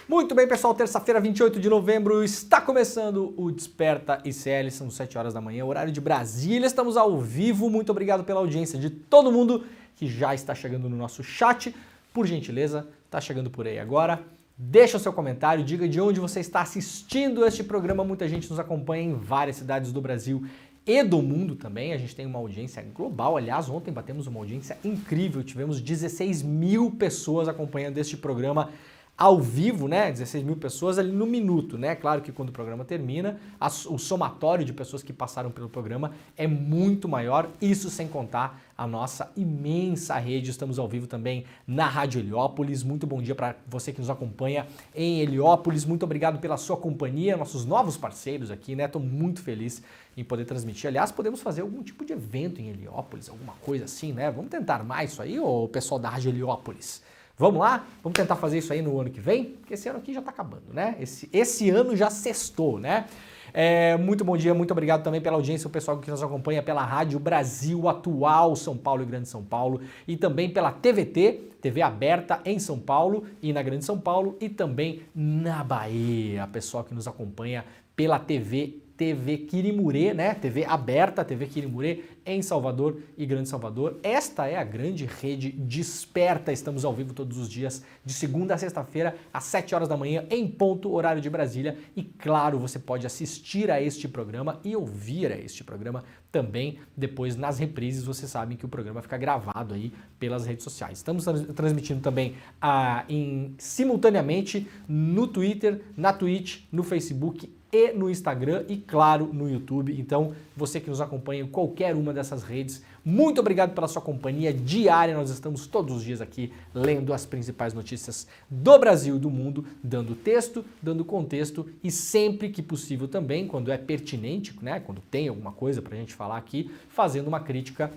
Muito bem, pessoal, terça-feira, 28 de novembro, está começando o Desperta ICL, são 7 horas da manhã, horário de Brasília, estamos ao vivo, muito obrigado pela audiência de todo mundo que já está chegando no nosso chat, por gentileza, está chegando por aí agora, deixa o seu comentário, diga de onde você está assistindo este programa, muita gente nos acompanha em várias cidades do Brasil e do mundo também, a gente tem uma audiência global, aliás, ontem batemos uma audiência incrível, tivemos 16 mil pessoas acompanhando este programa ao vivo, né, 16 mil pessoas ali no minuto, né, claro que quando o programa termina, o somatório de pessoas que passaram pelo programa é muito maior, isso sem contar a nossa imensa rede, estamos ao vivo também na Rádio Heliópolis, muito bom dia para você que nos acompanha em Heliópolis, muito obrigado pela sua companhia, nossos novos parceiros aqui, né, estou muito feliz em poder transmitir, aliás, podemos fazer algum tipo de evento em Heliópolis, alguma coisa assim, né, vamos tentar mais isso aí, ô pessoal da Rádio Heliópolis. Vamos lá? Vamos tentar fazer isso aí no ano que vem? Porque esse ano aqui já está acabando, né? Esse ano já sextou, né? Muito bom dia, muito obrigado também pela audiência, o pessoal que nos acompanha pela Rádio Brasil Atual, São Paulo e Grande São Paulo, e também pela TVT, TV aberta em São Paulo e na Grande São Paulo, e também na Bahia, pessoal que nos acompanha pela TV Quirimurê, né? TV aberta, TV Quirimurê em Salvador e Grande Salvador. Esta é a grande rede Desperta. Estamos ao vivo todos os dias, de segunda a sexta-feira, às 7 horas da manhã, em ponto, horário de Brasília. E claro, você pode assistir a este programa e ouvir a este programa também depois nas reprises. Vocês sabem que o programa fica gravado aí pelas redes sociais. Estamos transmitindo também simultaneamente no Twitter, na Twitch, no Facebook e no Instagram e, claro, no YouTube. Então, você que nos acompanha em qualquer uma dessas redes, muito obrigado pela sua companhia diária. Nós estamos todos os dias aqui lendo as principais notícias do Brasil e do mundo, dando texto, dando contexto e sempre que possível também, quando é pertinente, né, quando tem alguma coisa pra gente falar aqui, fazendo uma crítica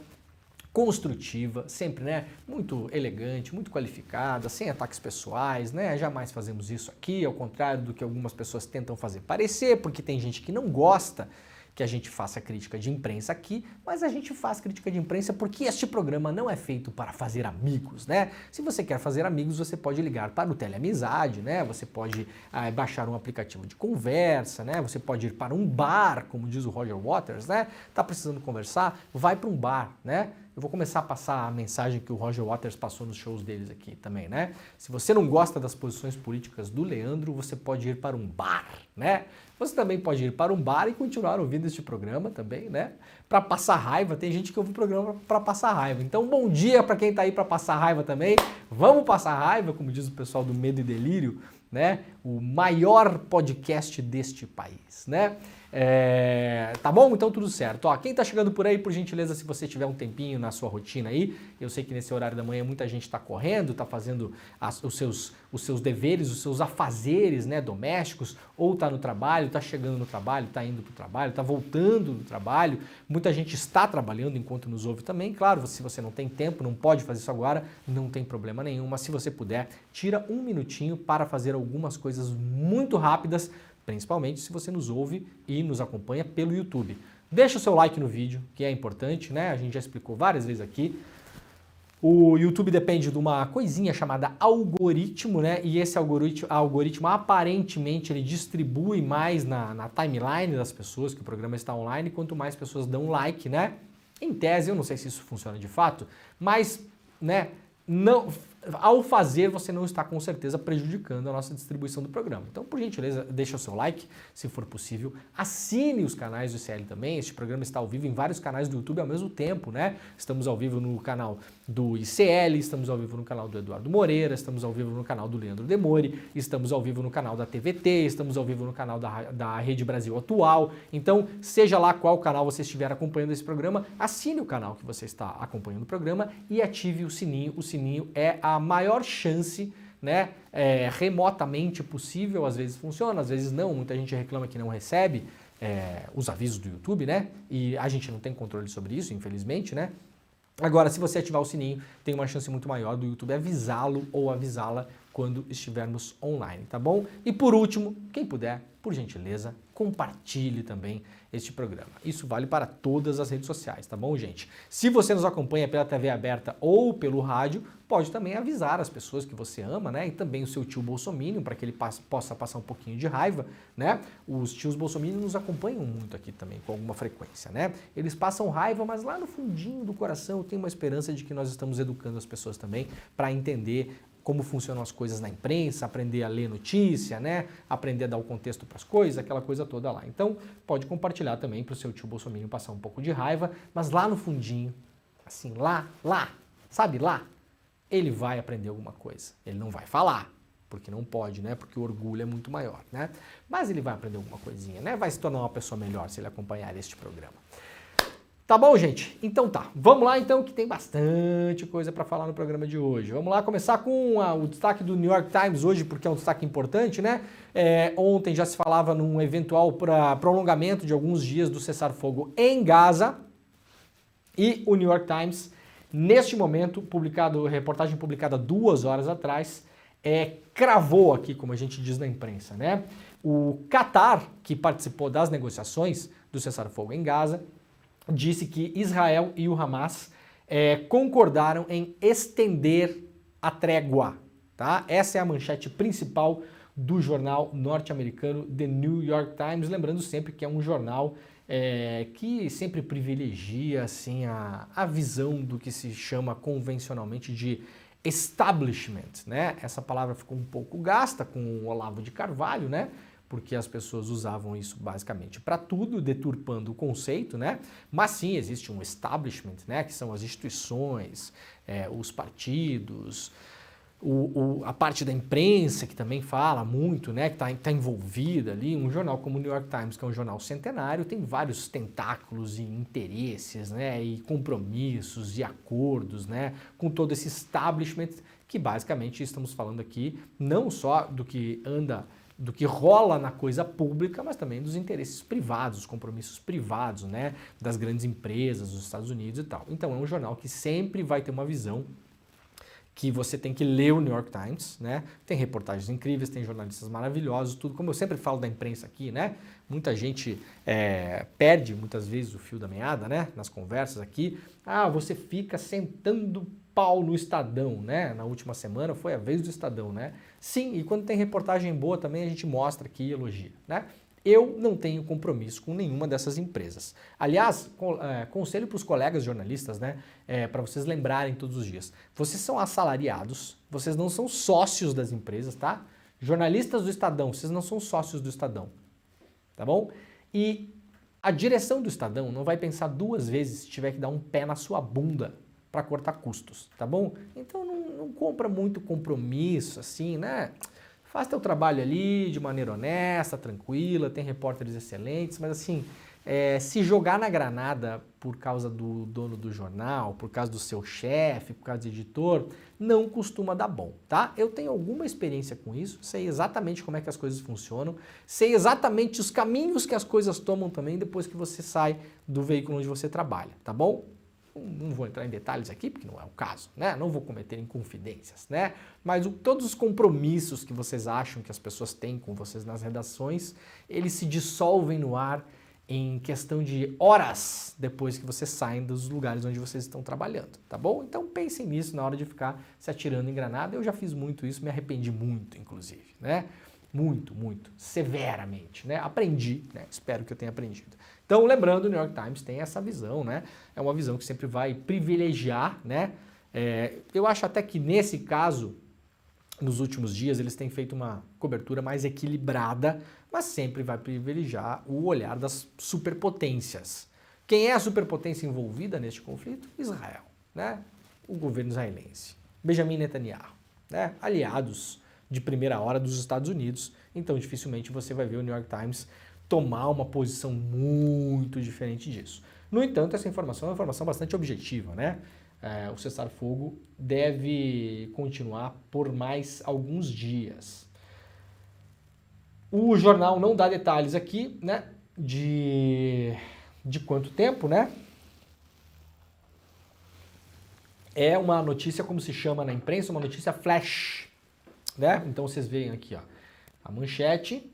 construtiva, sempre, né, muito elegante, muito qualificada, sem ataques pessoais, né, jamais fazemos isso aqui, ao contrário do que algumas pessoas tentam fazer parecer, porque tem gente que não gosta que a gente faça crítica de imprensa aqui, mas a gente faz crítica de imprensa porque este programa não é feito para fazer amigos, né? Se você quer fazer amigos, você pode ligar para o Teleamizade, né? Você pode baixar um aplicativo de conversa, né? Você pode ir para um bar, como diz o Roger Waters, né? Tá precisando conversar? Vai para um bar, né? Eu vou começar a passar a mensagem que o Roger Waters passou nos shows deles aqui também, né? Se você não gosta das posições políticas do Leandro, você pode ir para um bar, né? Você também pode ir para um bar e continuar ouvindo este programa também, né? Para passar raiva, tem gente que ouve o programa para passar raiva. Então, bom dia para quem tá aí para passar raiva também. Vamos passar raiva, como diz o pessoal do Medo e Delírio, né? O maior podcast deste país, né? Tá bom? Então tudo certo. Ó, quem tá chegando por aí, por gentileza, se você tiver um tempinho na sua rotina aí, eu sei que nesse horário da manhã muita gente tá correndo, tá fazendo os seus deveres, os seus afazeres, né, domésticos, ou tá no trabalho, tá chegando no trabalho, tá indo pro trabalho, tá voltando do trabalho. Muita gente está trabalhando enquanto nos ouve também. Claro, se você não tem tempo, não pode fazer isso agora, não tem problema nenhum, mas se você puder, tira um minutinho para fazer algumas coisas muito rápidas, principalmente se você nos ouve e nos acompanha pelo YouTube. Deixa o seu like no vídeo, que é importante, né? A gente já explicou várias vezes aqui. O YouTube depende de uma coisinha chamada algoritmo, né? E esse algoritmo aparentemente ele distribui mais na timeline das pessoas que o programa está online, quanto mais pessoas dão like, né? Em tese, eu não sei se isso funciona de fato, mas, né, não, ao fazer você não está com certeza prejudicando a nossa distribuição do programa. Então, por gentileza, deixa o seu like, se for possível. Assine os canais do ICL também. Este programa está ao vivo em vários canais do YouTube ao mesmo tempo, né? Estamos ao vivo no canal do ICL, estamos ao vivo no canal do Eduardo Moreira, estamos ao vivo no canal do Leandro Demore, estamos ao vivo no canal da TVT, estamos ao vivo no canal da Rede Brasil Atual. Então, seja lá qual canal você estiver acompanhando esse programa, assine o canal que você está acompanhando o programa e ative o sininho. O sininho é a maior chance, né, remotamente possível, às vezes funciona, às vezes não, muita gente reclama que não recebe os avisos do YouTube, né, e a gente não tem controle sobre isso, infelizmente, né. Agora, se você ativar o sininho, tem uma chance muito maior do YouTube avisá-lo ou avisá-la quando estivermos online, tá bom? E por último, quem puder, por gentileza, compartilhe também este programa. Isso vale para todas as redes sociais, tá bom, gente? Se você nos acompanha pela TV aberta ou pelo rádio, pode também avisar as pessoas que você ama, né? E também o seu tio bolsominion, para que ele possa passar um pouquinho de raiva, né? Os tios bolsominion nos acompanham muito aqui também, com alguma frequência, né? Eles passam raiva, mas lá no fundinho do coração eu tenho uma esperança de que nós estamos educando as pessoas também para entender como funcionam as coisas na imprensa, aprender a ler notícia, né? Aprender a dar o contexto para as coisas, aquela coisa toda lá. Então, pode compartilhar também para o seu tio bolsominion passar um pouco de raiva, mas lá no fundinho, assim, lá, sabe lá, ele vai aprender alguma coisa. Ele não vai falar, porque não pode, né? Porque o orgulho é muito maior, né? Mas ele vai aprender alguma coisinha, né? Vai se tornar uma pessoa melhor se ele acompanhar este programa. Tá bom, gente? Então tá. Vamos lá então, que tem bastante coisa para falar no programa de hoje. Vamos lá começar com o destaque do New York Times hoje, porque é um destaque importante, né? Ontem já se falava num eventual prolongamento de alguns dias do cessar-fogo em Gaza. E o New York Times, neste momento, reportagem publicada 2 horas atrás, cravou aqui, como a gente diz na imprensa, né? O Qatar, que participou das negociações do cessar-fogo em Gaza, disse que Israel e o Hamas concordaram em estender a trégua. Tá? Essa é a manchete principal do jornal norte-americano The New York Times, lembrando sempre que é um jornal que sempre privilegia assim, a visão do que se chama convencionalmente de establishment. Né? Essa palavra ficou um pouco gasta com o Olavo de Carvalho, né? Porque as pessoas usavam isso basicamente para tudo, deturpando o conceito, né? Mas sim, existe um establishment, né? Que são as instituições, os partidos, a parte da imprensa que também fala muito, né? Que está envolvida ali. Um jornal como o New York Times, que é um jornal centenário, tem vários tentáculos e interesses, né? E compromissos e acordos, né? Com todo esse establishment que basicamente estamos falando aqui não só do que rola na coisa pública, mas também dos interesses privados, os compromissos privados, né, das grandes empresas dos Estados Unidos e tal. Então é um jornal que sempre vai ter uma visão que você tem que ler o New York Times, né? Tem reportagens incríveis, tem jornalistas maravilhosos, tudo. Como eu sempre falo da imprensa aqui, né? Muita gente perde muitas vezes o fio da meada, né? Nas conversas aqui. Você fica sentando pau no Estadão, né? Na última semana foi a vez do Estadão, né? Sim, e quando tem reportagem boa também a gente mostra aqui e elogia, né? Eu não tenho compromisso com nenhuma dessas empresas. Aliás, conselho para os colegas jornalistas, né? Para vocês lembrarem todos os dias. Vocês são assalariados, vocês não são sócios das empresas, tá? Jornalistas do Estadão, vocês não são sócios do Estadão, tá bom? E a direção do Estadão não vai pensar 2 vezes se tiver que dar um pé na sua bunda para cortar custos, tá bom? Então não compra muito compromisso, assim, né? Faz teu trabalho ali de maneira honesta, tranquila, tem repórteres excelentes, mas assim, se jogar na granada por causa do dono do jornal, por causa do seu chefe, por causa do editor, não costuma dar bom, tá? Eu tenho alguma experiência com isso, sei exatamente como é que as coisas funcionam, sei exatamente os caminhos que as coisas tomam também depois que você sai do veículo onde você trabalha, tá bom? Não vou entrar em detalhes aqui, porque não é o caso, né? Não vou cometer inconfidências, né? Mas todos os compromissos que vocês acham que as pessoas têm com vocês nas redações, eles se dissolvem no ar em questão de horas depois que vocês saem dos lugares onde vocês estão trabalhando, tá bom? Então pensem nisso na hora de ficar se atirando em granada. Eu já fiz muito isso, me arrependi muito, inclusive, né? Muito, severamente, né? Aprendi, né? Espero que eu tenha aprendido. Então, lembrando, o New York Times tem essa visão, né? É uma visão que sempre vai privilegiar, né? Eu acho até que nesse caso, nos últimos dias, eles têm feito uma cobertura mais equilibrada, mas sempre vai privilegiar o olhar das superpotências. Quem é a superpotência envolvida neste conflito? Israel, né? O governo israelense. Benjamin Netanyahu, né? Aliados de primeira hora dos Estados Unidos. Então, dificilmente você vai ver o New York Times tomar uma posição muito diferente disso. No entanto, essa informação é uma informação bastante objetiva, né? O cessar-fogo deve continuar por mais alguns dias. O jornal não dá detalhes aqui, né? De quanto tempo, né? É uma notícia, como se chama na imprensa, uma notícia flash. né? Então vocês veem aqui, ó, a manchete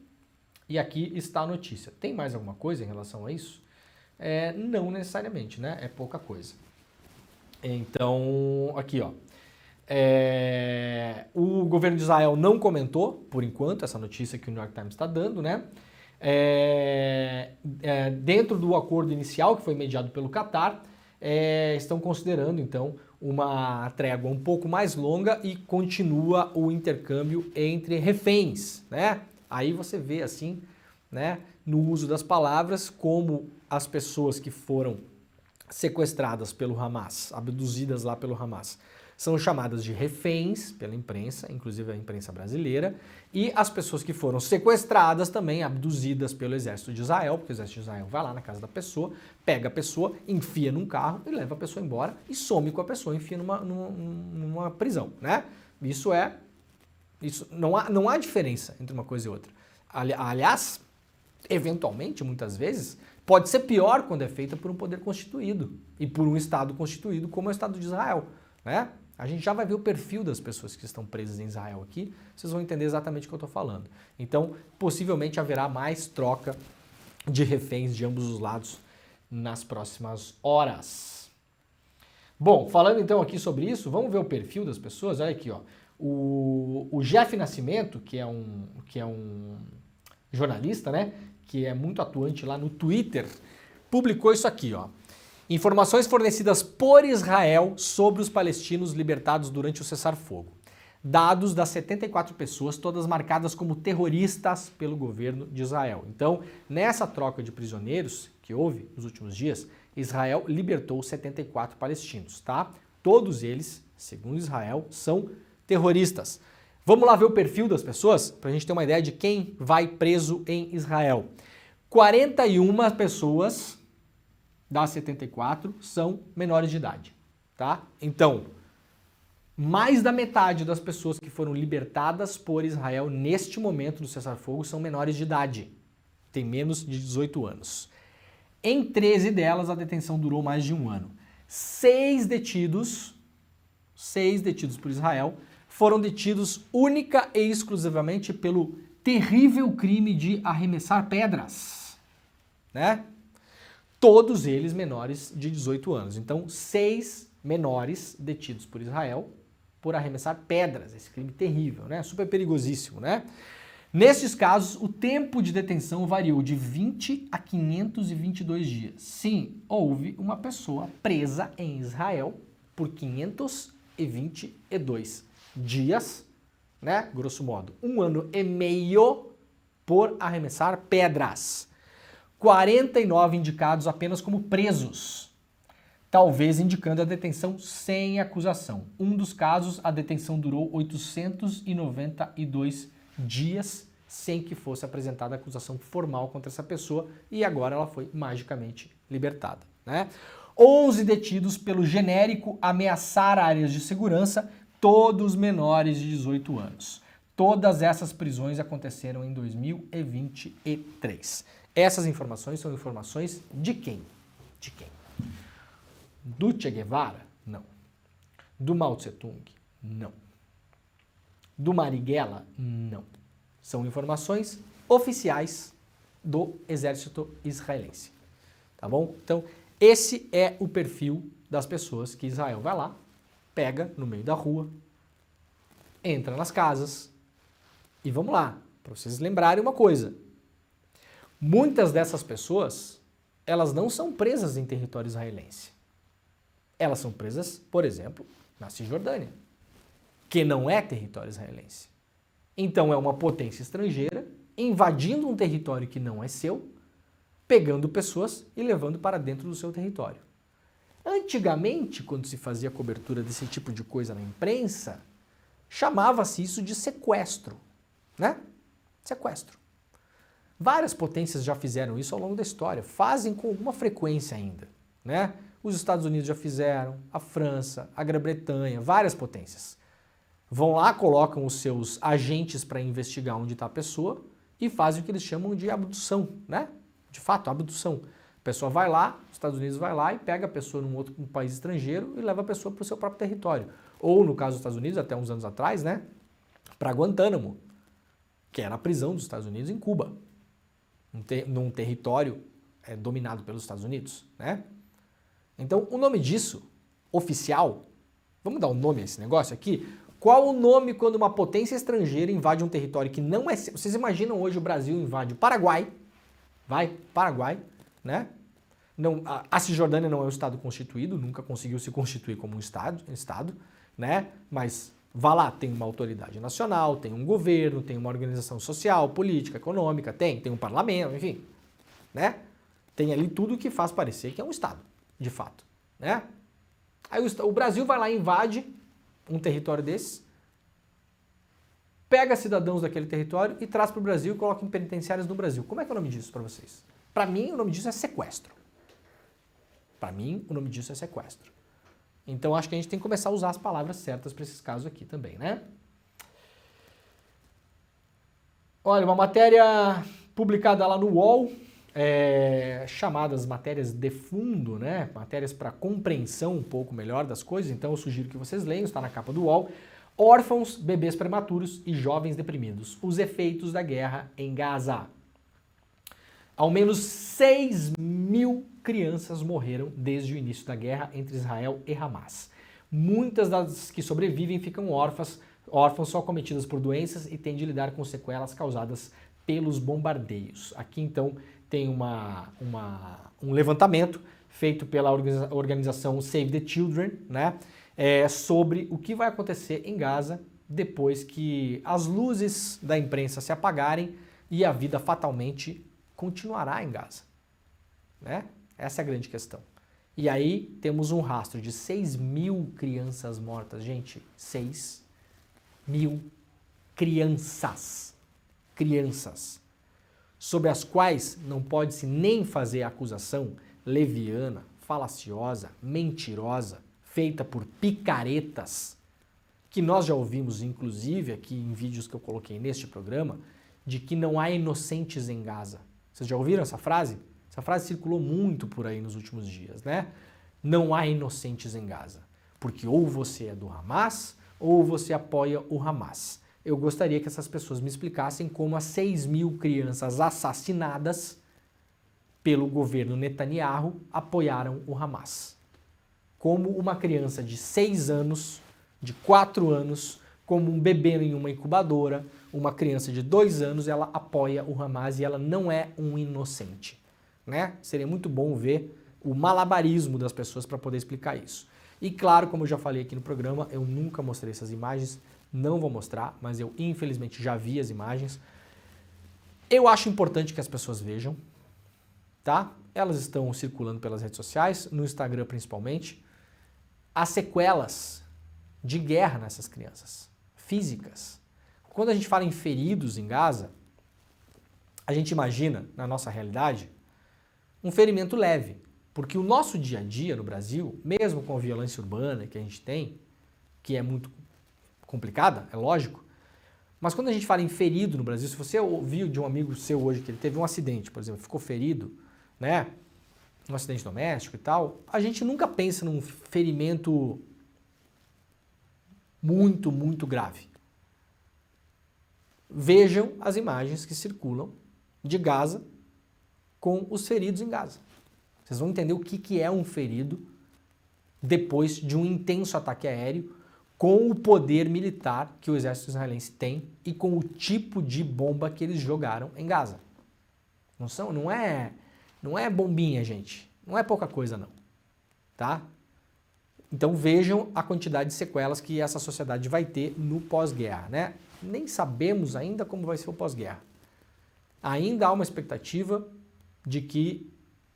e aqui está a notícia. Tem mais alguma coisa em relação a isso? Não necessariamente, né? É pouca coisa. Então, aqui, ó. O governo de Israel não comentou, por enquanto, essa notícia que o New York Times está dando, né? Dentro do acordo inicial, que foi mediado pelo Catar, estão considerando, então, uma trégua um pouco mais longa e continua o intercâmbio entre reféns, né? Aí você vê, assim, né, no uso das palavras, como as pessoas que foram sequestradas pelo Hamas, abduzidas lá pelo Hamas, são chamadas de reféns pela imprensa, inclusive a imprensa brasileira, e as pessoas que foram sequestradas também, abduzidas pelo exército de Israel, porque o exército de Israel vai lá na casa da pessoa, pega a pessoa, enfia num carro e leva a pessoa embora e some com a pessoa, enfia numa prisão, né? Isso não há diferença entre uma coisa e outra. Aliás, eventualmente, muitas vezes, pode ser pior quando é feita por um poder constituído e por um Estado constituído como é o Estado de Israel, né? A gente já vai ver o perfil das pessoas que estão presas em Israel aqui, vocês vão entender exatamente o que eu estou falando. Então, possivelmente haverá mais troca de reféns de ambos os lados nas próximas horas. Bom, falando então aqui sobre isso, vamos ver o perfil das pessoas. Olha aqui, ó. O Jeff Nascimento, que é um jornalista, né, que é muito atuante lá no Twitter, publicou isso aqui, ó. Informações fornecidas por Israel sobre os palestinos libertados durante o cessar-fogo. Dados das 74 pessoas, todas marcadas como terroristas pelo governo de Israel. Então, nessa troca de prisioneiros que houve nos últimos dias, Israel libertou 74 palestinos, tá? Todos eles, segundo Israel, são terroristas. Vamos lá ver o perfil das pessoas, para a gente ter uma ideia de quem vai preso em Israel. 41 pessoas das 74 são menores de idade, tá? Então, mais da metade das pessoas que foram libertadas por Israel neste momento do cessar-fogo são menores de idade, têm menos de 18 anos. Em 13 delas, a detenção durou mais de um ano. 6 detidos por Israel, foram detidos única e exclusivamente pelo terrível crime de arremessar pedras, né? Todos eles menores de 18 anos. Então, 6 menores detidos por Israel por arremessar pedras. Esse crime terrível, né? Super perigosíssimo, né? Nesses casos, o tempo de detenção variou de 20 a 522 dias. Sim, houve uma pessoa presa em Israel por 522 dias, né? Grosso modo, 1 ano e meio por arremessar pedras. 49 indicados apenas como presos, talvez indicando a detenção sem acusação. Um dos casos, a detenção durou 892 dias sem que fosse apresentada acusação formal contra essa pessoa e agora ela foi magicamente libertada, né? 11 detidos pelo genérico ameaçar áreas de segurança, todos menores de 18 anos. Todas essas prisões aconteceram em 2023. Essas informações são informações de quem? De quem? Do Che Guevara? Não. Do Mao Tse Tung? Não. Do Marighella? Não. São informações oficiais do exército israelense. Tá bom? Então, esse é o perfil das pessoas que Israel vai lá, pega no meio da rua, entra nas casas e vamos lá, para vocês lembrarem uma coisa. Muitas dessas pessoas, elas não são presas em território israelense. Elas são presas, por exemplo, na Cisjordânia, que não é território israelense. Então é uma potência estrangeira invadindo um território que não é seu, pegando pessoas e levando para dentro do seu território. Antigamente, quando se fazia cobertura desse tipo de coisa na imprensa, chamava-se isso de sequestro, né? Sequestro. Várias potências já fizeram isso ao longo da história, fazem com alguma frequência ainda, né? Os Estados Unidos já fizeram, a França, a Grã-Bretanha, várias potências. Vão lá, colocam os seus agentes para investigar onde está a pessoa e fazem o que eles chamam de abdução, né? De fato, abdução. A pessoa vai lá, os Estados Unidos vai lá e pega a pessoa num país estrangeiro e leva a pessoa para o seu próprio território. Ou, no caso dos Estados Unidos, até uns anos atrás, né? para Guantánamo, que era a prisão dos Estados Unidos em Cuba, num território dominado pelos Estados Unidos, né? Então, o nome disso, oficial, vamos dar um nome a esse negócio aqui? Qual o nome quando uma potência estrangeira invade um território que não é... Vocês imaginam hoje o Brasil invade o Paraguai, Paraguai, né? Não, a Cisjordânia não é um estado constituído, nunca conseguiu se constituir como um estado, né? Mas vá lá, tem uma autoridade nacional, tem um governo, tem uma organização social, política, econômica, tem um parlamento, enfim, né? Tem ali tudo que faz parecer que é um estado, de fato, né? Aí o Brasil vai lá e invade um território desses, pega cidadãos daquele território e traz para o Brasil e coloca em penitenciárias no Brasil. Como é que é o nome disso para vocês? Para mim, o nome disso é sequestro. Para mim, o nome disso é sequestro. Então, acho que a gente tem que começar a usar as palavras certas para esses casos aqui também, né? Olha, uma matéria publicada lá no UOL, chamadas matérias de fundo, né? Matérias para compreensão um pouco melhor das coisas, então eu sugiro que vocês leiam, está na capa do UOL. Órfãos, bebês prematuros e jovens deprimidos. Os efeitos da guerra em Gaza. Ao menos 6.000 crianças morreram desde o início da guerra entre Israel e Hamas. Muitas das que sobrevivem ficam órfãs, são acometidas por doenças e têm de lidar com sequelas causadas pelos bombardeios. Aqui então tem um levantamento feito pela organização Save the Children, né, sobre o que vai acontecer em Gaza depois que as luzes da imprensa se apagarem e a vida fatalmente continuará em Gaza, né? Essa é a grande questão. E aí temos um rastro de 6.000 crianças mortas. Gente, 6.000 crianças. Crianças. Sobre as quais não pode-se nem fazer acusação leviana, falaciosa, mentirosa, feita por picaretas, que nós já ouvimos, inclusive, aqui em vídeos que eu coloquei neste programa, de que não há inocentes em Gaza. Vocês já ouviram essa frase? Essa frase circulou muito por aí nos últimos dias, né? Não há inocentes em Gaza, porque ou você é do Hamas ou você apoia o Hamas. Eu gostaria que essas pessoas me explicassem como as 6.000 crianças assassinadas pelo governo Netanyahu apoiaram o Hamas. Como uma criança de 6 anos, de 4 anos, como um bebê em uma incubadora, uma criança de 2 anos, ela apoia o Hamas e ela não é um inocente, né? Seria muito bom ver o malabarismo das pessoas para poder explicar isso. E claro, como eu já falei aqui no programa, eu nunca mostrei essas imagens, não vou mostrar, mas eu infelizmente já vi as imagens. Eu acho importante que as pessoas vejam, tá? Elas estão circulando pelas redes sociais, no Instagram principalmente, as sequelas de guerra nessas crianças, físicas. Quando a gente fala em feridos em Gaza, a gente imagina, na nossa realidade, um ferimento leve, porque o nosso dia a dia no Brasil, mesmo com a violência urbana que a gente tem, que é muito complicada, é lógico, mas quando a gente fala em ferido no Brasil, se você ouviu de um amigo seu hoje que ele teve um acidente, por exemplo, ficou ferido, né, um acidente doméstico e tal, a gente nunca pensa num ferimento muito, muito grave. Vejam as imagens que circulam de Gaza com os feridos em Gaza. Vocês vão entender o que é um ferido depois de um intenso ataque aéreo com o poder militar que o exército israelense tem e com o tipo de bomba que eles jogaram em Gaza. Não é bombinha, gente. Não é pouca coisa, não. Tá? Então vejam a quantidade de sequelas que essa sociedade vai ter no pós-guerra, né? Nem sabemos ainda como vai ser o pós-guerra. Ainda há uma expectativa de que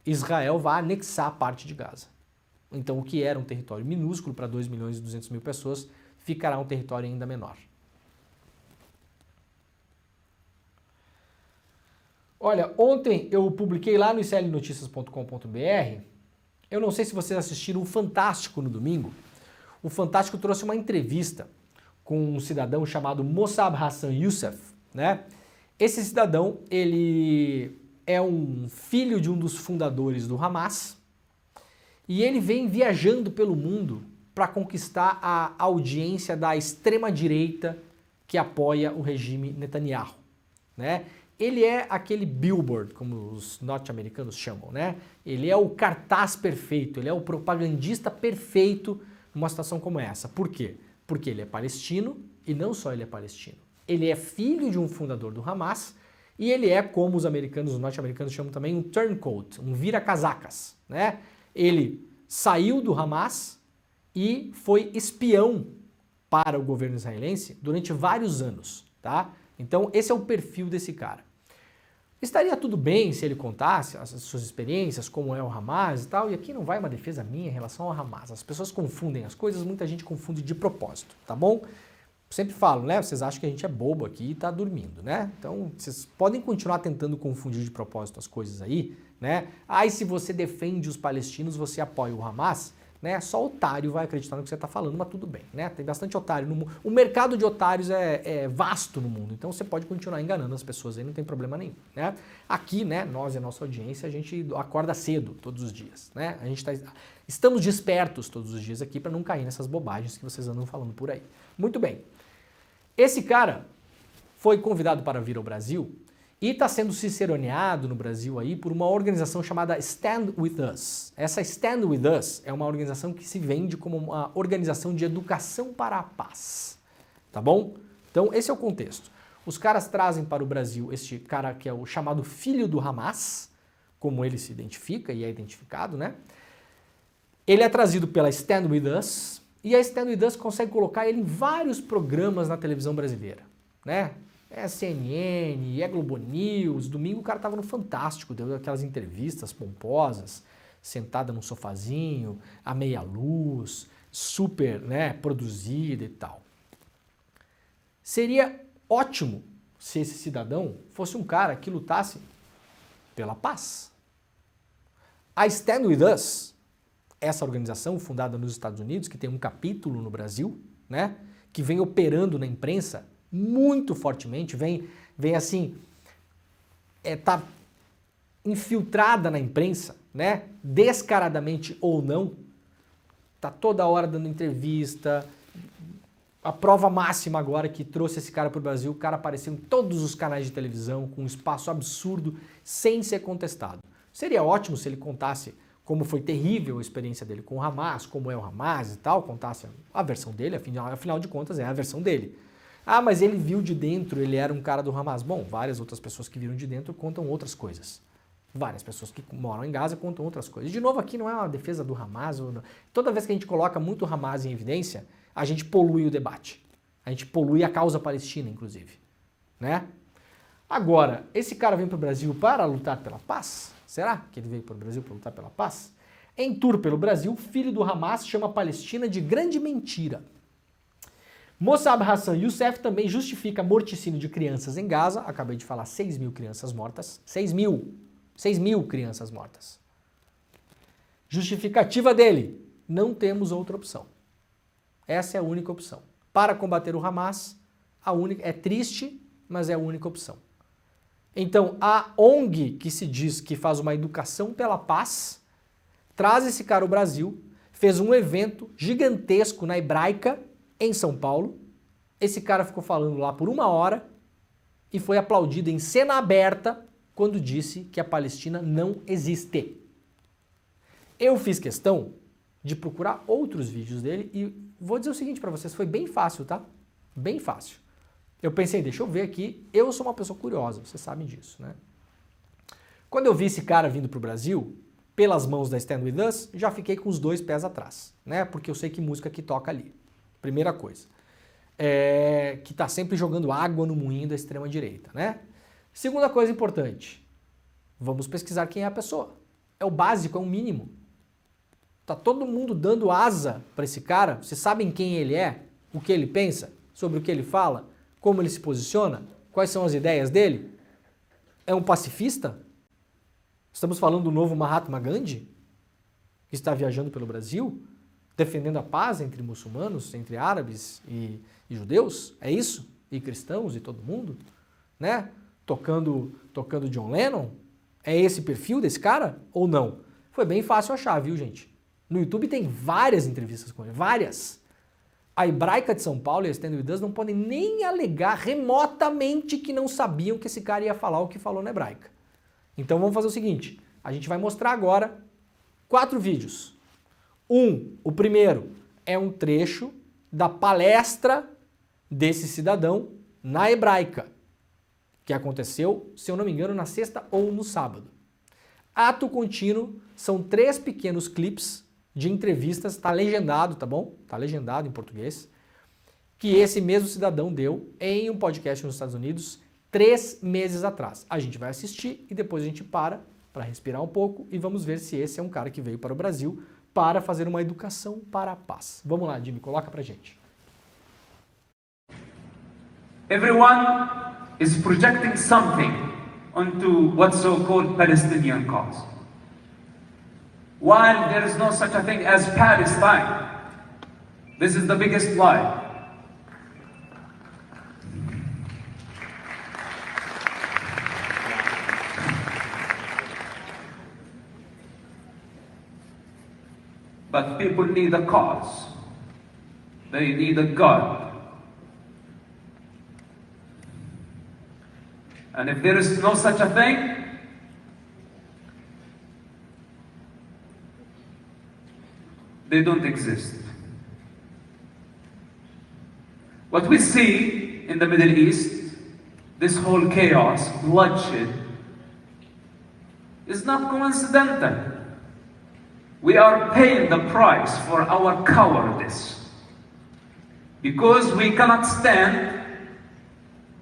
Israel vá anexar parte de Gaza. Então o que era um território minúsculo para 2.200.000 pessoas ficará um território ainda menor. Olha, ontem eu publiquei lá no islnoticias.com.br, eu não sei se vocês assistiram o Fantástico no domingo. O Fantástico trouxe uma entrevista com um cidadão chamado Mossab Hassan Youssef, né? Esse cidadão, ele é um filho de um dos fundadores do Hamas e ele vem viajando pelo mundo para conquistar a audiência da extrema-direita que apoia o regime Netanyahu, né? Ele é aquele billboard, como os norte-americanos chamam, né? Ele é o cartaz perfeito, ele é o propagandista perfeito numa situação como essa. Por quê? Porque ele é palestino e não só ele é palestino. Ele é filho de um fundador do Hamas e ele é, como os americanos, os norte-americanos chamam também, um turncoat, um vira-casacas, né? Ele saiu do Hamas e foi espião para o governo israelense durante vários anos, tá? Então esse é o perfil desse cara. Estaria tudo bem se ele contasse as suas experiências, como é o Hamas e tal, e aqui não vai uma defesa minha em relação ao Hamas. As pessoas confundem as coisas, muita gente confunde de propósito, tá bom? Sempre falo, né? Vocês acham que a gente é bobo aqui e tá dormindo, né? Então, vocês podem continuar tentando confundir de propósito as coisas aí, né? E se você defende os palestinos, você apoia o Hamas, né? Só otário vai acreditar no que você está falando, mas tudo bem, né? Tem bastante otário no mundo. O mercado de otários é vasto no mundo, então você pode continuar enganando as pessoas aí, não tem problema nenhum, né? Aqui, né, nós e a nossa audiência, a gente acorda cedo todos os dias, né? Estamos despertos todos os dias aqui para não cair nessas bobagens que vocês andam falando por aí. Muito bem. Esse cara foi convidado para vir ao Brasil e está sendo ciceroneado no Brasil aí por uma organização chamada Stand With Us. Essa Stand With Us é uma organização que se vende como uma organização de educação para a paz, tá bom? Então esse é o contexto. Os caras trazem para o Brasil este cara que é o chamado filho do Hamas, como ele se identifica e é identificado, né? Ele é trazido pela Stand With Us e a Stand With Us consegue colocar ele em vários programas na televisão brasileira, né? É CNN, é Globo News, domingo o cara tava no Fantástico, deu aquelas entrevistas pomposas, sentada num sofazinho, à meia luz, super, né, produzida e tal. Seria ótimo se esse cidadão fosse um cara que lutasse pela paz. A Stand With Us, essa organização fundada nos Estados Unidos, que tem um capítulo no Brasil, né, que vem operando na imprensa muito fortemente, vem assim, tá infiltrada na imprensa, né, descaradamente ou não, tá toda hora dando entrevista. A prova máxima agora que trouxe esse cara para o Brasil, o cara apareceu em todos os canais de televisão, com um espaço absurdo, sem ser contestado. Seria ótimo se ele contasse como foi terrível a experiência dele com o Hamas, como é o Hamas e tal, contasse a versão dele, afinal de contas é a versão dele. Ah, mas ele viu de dentro, ele era um cara do Hamas. Bom, várias outras pessoas que viram de dentro contam outras coisas. Várias pessoas que moram em Gaza contam outras coisas. De novo, aqui não é uma defesa do Hamas. Toda vez que a gente coloca muito o Hamas em evidência, a gente polui o debate. A gente polui a causa palestina, inclusive. Né? Agora, esse cara vem para o Brasil para lutar pela paz? Será que ele veio para o Brasil para lutar pela paz? Em tour pelo Brasil, filho do Hamas chama a Palestina de grande mentira. Mossab Hassan Youssef também justifica morticínio de crianças em Gaza. Acabei de falar 6 mil crianças mortas. 6 mil crianças mortas. Justificativa dele: não temos outra opção. Essa é a única opção. Para combater o Hamas, é triste, mas é a única opção. Então, a ONG, que se diz que faz uma educação pela paz, traz esse cara ao Brasil, fez um evento gigantesco na Hebraica, em São Paulo. Esse cara ficou falando lá por 1 hora e foi aplaudido em cena aberta quando disse que a Palestina não existe. Eu fiz questão de procurar outros vídeos dele e vou dizer o seguinte para vocês, foi bem fácil, tá? Bem fácil. Eu pensei, deixa eu ver aqui, eu sou uma pessoa curiosa, vocês sabem disso, né? Quando eu vi esse cara vindo pro Brasil, pelas mãos da Stand With Us, já fiquei com os 2 pés atrás, né? Porque eu sei que música que toca ali. Primeira coisa. Que tá sempre jogando água no moinho da extrema-direita, né? Segunda coisa importante, vamos pesquisar quem é a pessoa. É o básico, é o mínimo. Tá todo mundo dando asa para esse cara, vocês sabem quem ele é, o que ele pensa, sobre o que ele fala, como ele se posiciona, quais são as ideias dele? É um pacifista? Estamos falando do novo Mahatma Gandhi, que está viajando pelo Brasil, defendendo a paz entre muçulmanos, entre árabes e judeus? É isso? E cristãos e todo mundo? Né? Tocando John Lennon? É esse perfil desse cara? Ou não? Foi bem fácil achar, viu, gente? No YouTube tem várias entrevistas com ele, várias. A Hebraica de São Paulo e a Stand With Us não podem nem alegar remotamente que não sabiam que esse cara ia falar o que falou na Hebraica. Então vamos fazer o seguinte, a gente vai mostrar agora 4 vídeos. O primeiro é um trecho da palestra desse cidadão na Hebraica, que aconteceu, se eu não me engano, na sexta ou no sábado. Ato contínuo são 3 pequenos clipes de entrevistas, tá legendado, tá bom? Tá legendado em português, que esse mesmo cidadão deu em um podcast nos Estados Unidos 3 meses atrás. A gente vai assistir e depois a gente para respirar um pouco e vamos ver se esse é um cara que veio para o Brasil para fazer uma educação para a paz. Vamos lá, Jimmy, coloca pra gente. Everyone is projecting something onto what's so-called Palestinian cause. While there is no such a thing as Palestine, this is the biggest lie. But people need a cause. They need a God. And if there is no such a thing, they don't exist. What we see in the Middle East, this whole chaos, bloodshed, is not coincidental. We are paying the price for our cowardice because we cannot stand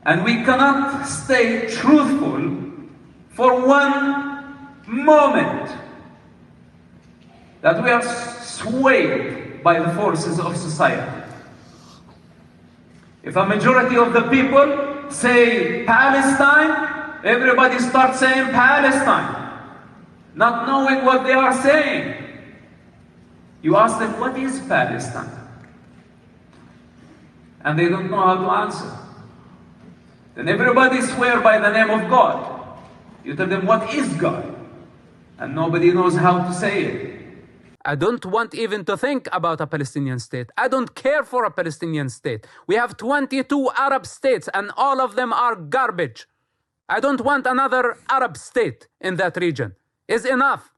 and we cannot stay truthful for one moment that we are swayed by the forces of society. If a majority of the people say Palestine, everybody starts saying Palestine, not knowing what they are saying. You ask them, what is Palestine? And they don't know how to answer. Then everybody swear by the name of God. You tell them, what is God? And nobody knows how to say it. I don't want even to think about a Palestinian state. I don't care for a Palestinian state. We have 22 Arab states and all of them are garbage. I don't want another Arab state in that region. It's enough.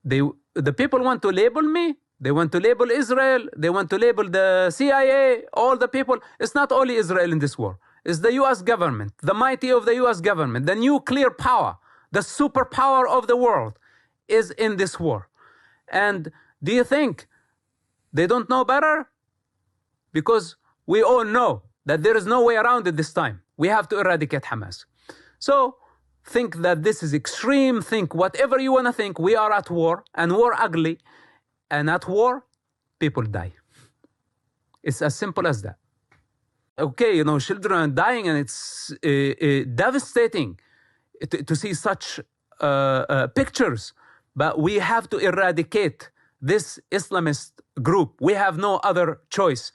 The people want to label me. They want to label Israel. They want to label the CIA, all the people. It's not only Israel in this war. It's the US government, the mighty of the US government, the nuclear power, the superpower of the world is in this war. And do you think they don't know better? Because we all know that there is no way around it this time. We have to eradicate Hamas. So think that this is extreme. Think whatever you want to think. We are at war and war ugly. And at war, people die. It's as simple as that. Okay, you know, children are dying and it's devastating to see such pictures. But we have to eradicate this Islamist group. We have no other choice.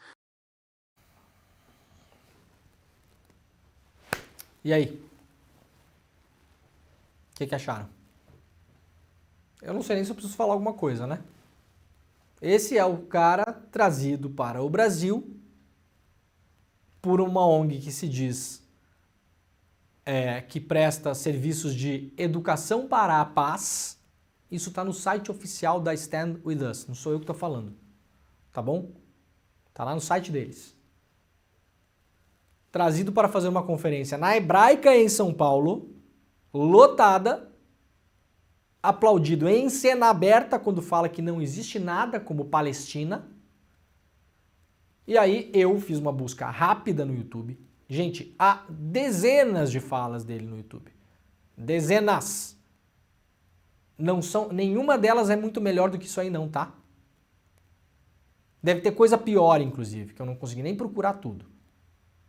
E aí? O que acharam? Eu não sei nem se eu preciso falar alguma coisa, né? Esse é o cara trazido para o Brasil por uma ONG que se diz que presta serviços de educação para a paz. Isso está no site oficial da Stand With Us, não sou eu que estou falando, tá bom? Tá lá no site deles. Trazido para fazer uma conferência na Hebraica em São Paulo, lotada, aplaudido em cena aberta quando fala que não existe nada como Palestina. E aí eu fiz uma busca rápida no YouTube. Gente, há dezenas de falas dele no YouTube. Dezenas. Não são, nenhuma delas é muito melhor do que isso aí não, tá? Deve ter coisa pior, inclusive, que eu não consegui nem procurar tudo.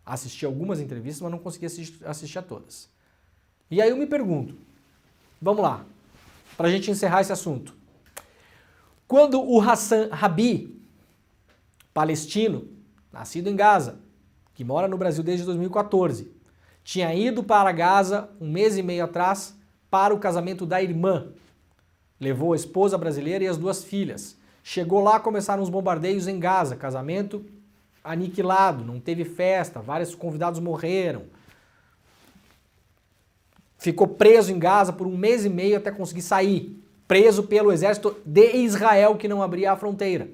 Assisti algumas entrevistas, mas não consegui assistir a todas. E aí eu me pergunto, vamos lá, para a gente encerrar esse assunto. Quando o Hassan Rabi, palestino, nascido em Gaza, que mora no Brasil desde 2014, tinha ido para Gaza um mês e meio atrás para o casamento da irmã. Levou a esposa brasileira e as 2 filhas. Chegou lá, começaram os bombardeios em Gaza, casamento aniquilado, não teve festa, vários convidados morreram. Ficou preso em Gaza por 1 mês e meio até conseguir sair. Preso pelo exército de Israel, que não abria a fronteira.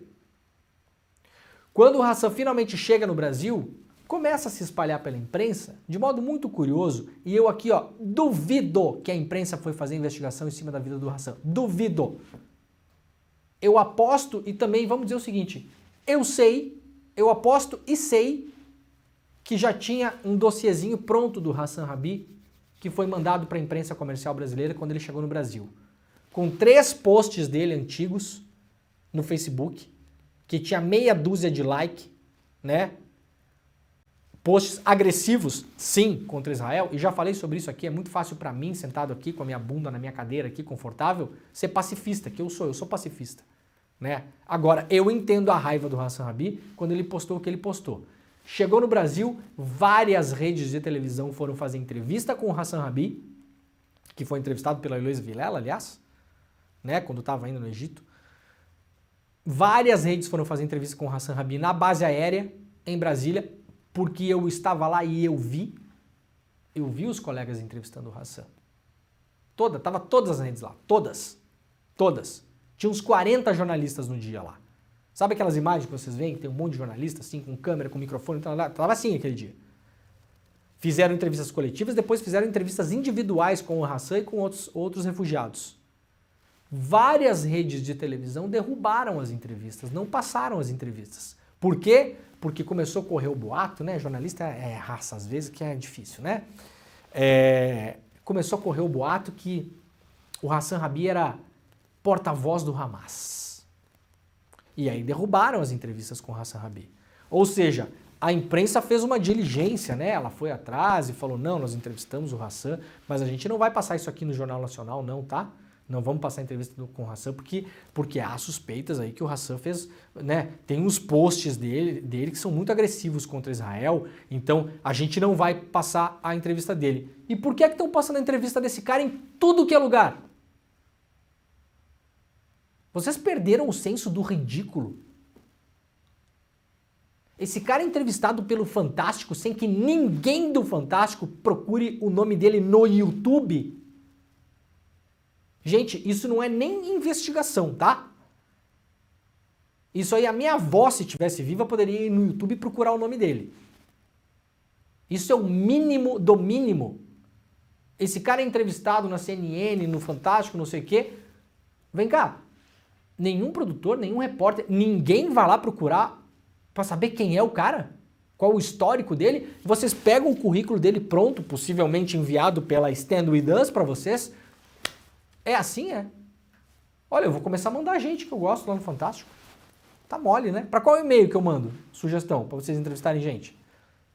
Quando o Hassan finalmente chega no Brasil, começa a se espalhar pela imprensa de modo muito curioso, e eu aqui, ó, duvido que a imprensa foi fazer investigação em cima da vida do Hassan. Duvido. Eu aposto e também vamos dizer o seguinte, eu aposto e sei que já tinha um dossiezinho pronto do Hassan Rabi, que foi mandado para a imprensa comercial brasileira quando ele chegou no Brasil. Com 3 posts dele antigos no Facebook, que tinha meia dúzia de like, né? Posts agressivos, sim, contra Israel, e já falei sobre isso aqui, é muito fácil para mim, sentado aqui com a minha bunda na minha cadeira aqui, confortável, ser pacifista, que eu sou pacifista, né? Agora, eu entendo a raiva do Hassan Rabi quando ele postou o que ele postou. Chegou no Brasil, várias redes de televisão foram fazer entrevista com o Hassan Rabi, que foi entrevistado pela Heloísa Vilela, aliás, né, quando estava indo no Egito. Várias redes foram fazer entrevista com o Hassan Rabi na base aérea, em Brasília, porque eu estava lá e eu vi os colegas entrevistando o Hassan. Tava todas as redes lá, todas. Tinha uns 40 jornalistas no dia lá. Sabe aquelas imagens que vocês veem, que tem um monte de jornalista, assim, com câmera, com microfone, tava assim aquele dia. Fizeram entrevistas coletivas, depois fizeram entrevistas individuais com o Hassan e com outros refugiados. Várias redes de televisão derrubaram as entrevistas, não passaram as entrevistas. Por quê? Porque começou a correr o boato, né? Jornalista é raça às vezes, que é difícil, né? Começou a correr o boato que o Hassan Rabi era porta-voz do Hamas. E aí derrubaram as entrevistas com o Hassan Rabi. Ou seja, a imprensa fez uma diligência, né? Ela foi atrás e falou, não, nós entrevistamos o Hassan, mas a gente não vai passar isso aqui no Jornal Nacional, não, tá? Não vamos passar entrevista com o Hassan, porque há suspeitas aí que o Hassan fez, né? Tem uns posts dele que são muito agressivos contra Israel, então a gente não vai passar a entrevista dele. E por que estão passando a entrevista desse cara em tudo que é lugar? Vocês perderam o senso do ridículo. Esse cara é entrevistado pelo Fantástico sem que ninguém do Fantástico procure o nome dele no YouTube. Gente, isso não é nem investigação, tá? Isso aí, a minha avó, se tivesse viva, poderia ir no YouTube e procurar o nome dele. Isso é o mínimo do mínimo. Esse cara é entrevistado na CNN, no Fantástico, não sei o quê. Vem cá. Nenhum produtor, nenhum repórter, ninguém vai lá procurar para saber quem é o cara, qual o histórico dele. Vocês pegam o currículo dele pronto, possivelmente enviado pela Stand With Us para vocês. É assim, é. Olha, eu vou começar a mandar gente que eu gosto lá no Fantástico. Tá mole, né? Para qual e-mail que eu mando? Sugestão, para vocês entrevistarem gente.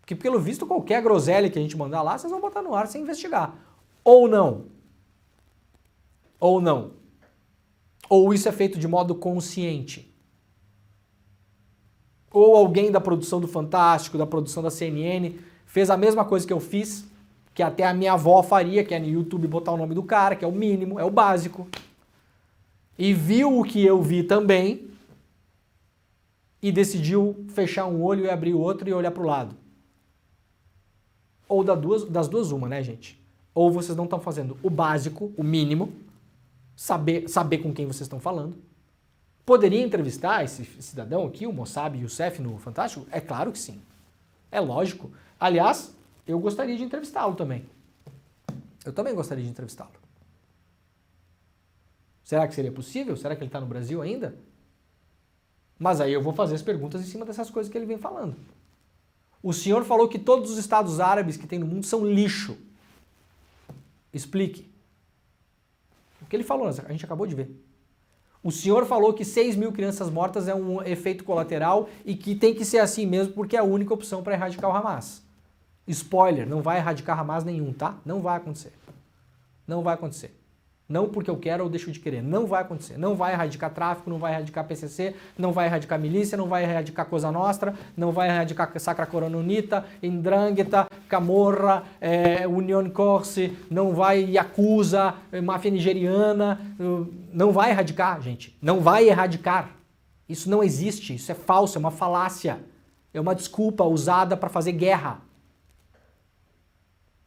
Porque pelo visto qualquer groselha que a gente mandar lá, vocês vão botar no ar sem investigar. Ou não. Ou não. Ou isso é feito de modo consciente? Ou alguém da produção do Fantástico, da produção da CNN, fez a mesma coisa que eu fiz, que até a minha avó faria, que é no YouTube botar o nome do cara, que é o mínimo, é o básico. E viu o que eu vi também e decidiu fechar um olho e abrir o outro e olhar para o lado. Ou das duas uma, né, gente? Ou vocês não estão fazendo o básico, o mínimo, saber com quem vocês estão falando. Poderia entrevistar esse cidadão aqui, o Mossab Youssef, no Fantástico? É claro que sim. É lógico. Aliás, eu gostaria de entrevistá-lo também. Eu também gostaria de entrevistá-lo. Será que seria possível? Será que ele está no Brasil ainda? Mas aí eu vou fazer as perguntas em cima dessas coisas que ele vem falando. O senhor falou que todos os estados árabes que tem no mundo são lixo. Explique. O que ele falou, a gente acabou de ver. O senhor falou que 6 mil crianças mortas é um efeito colateral e que tem que ser assim mesmo porque é a única opção para erradicar o Hamas. Spoiler, não vai erradicar Hamas nenhum, tá? Não vai acontecer. Não vai acontecer. Não porque eu quero ou deixo de querer. Não vai acontecer. Não vai erradicar tráfico, não vai erradicar PCC, não vai erradicar milícia, não vai erradicar Cosa Nostra, não vai erradicar Sacra Coronunita, Ndrangheta, Camorra, Union Corse, não vai Yakuza, máfia nigeriana. Não vai erradicar, gente. Não vai erradicar. Isso não existe. Isso é falso, é uma falácia. é uma desculpa usada para fazer guerra.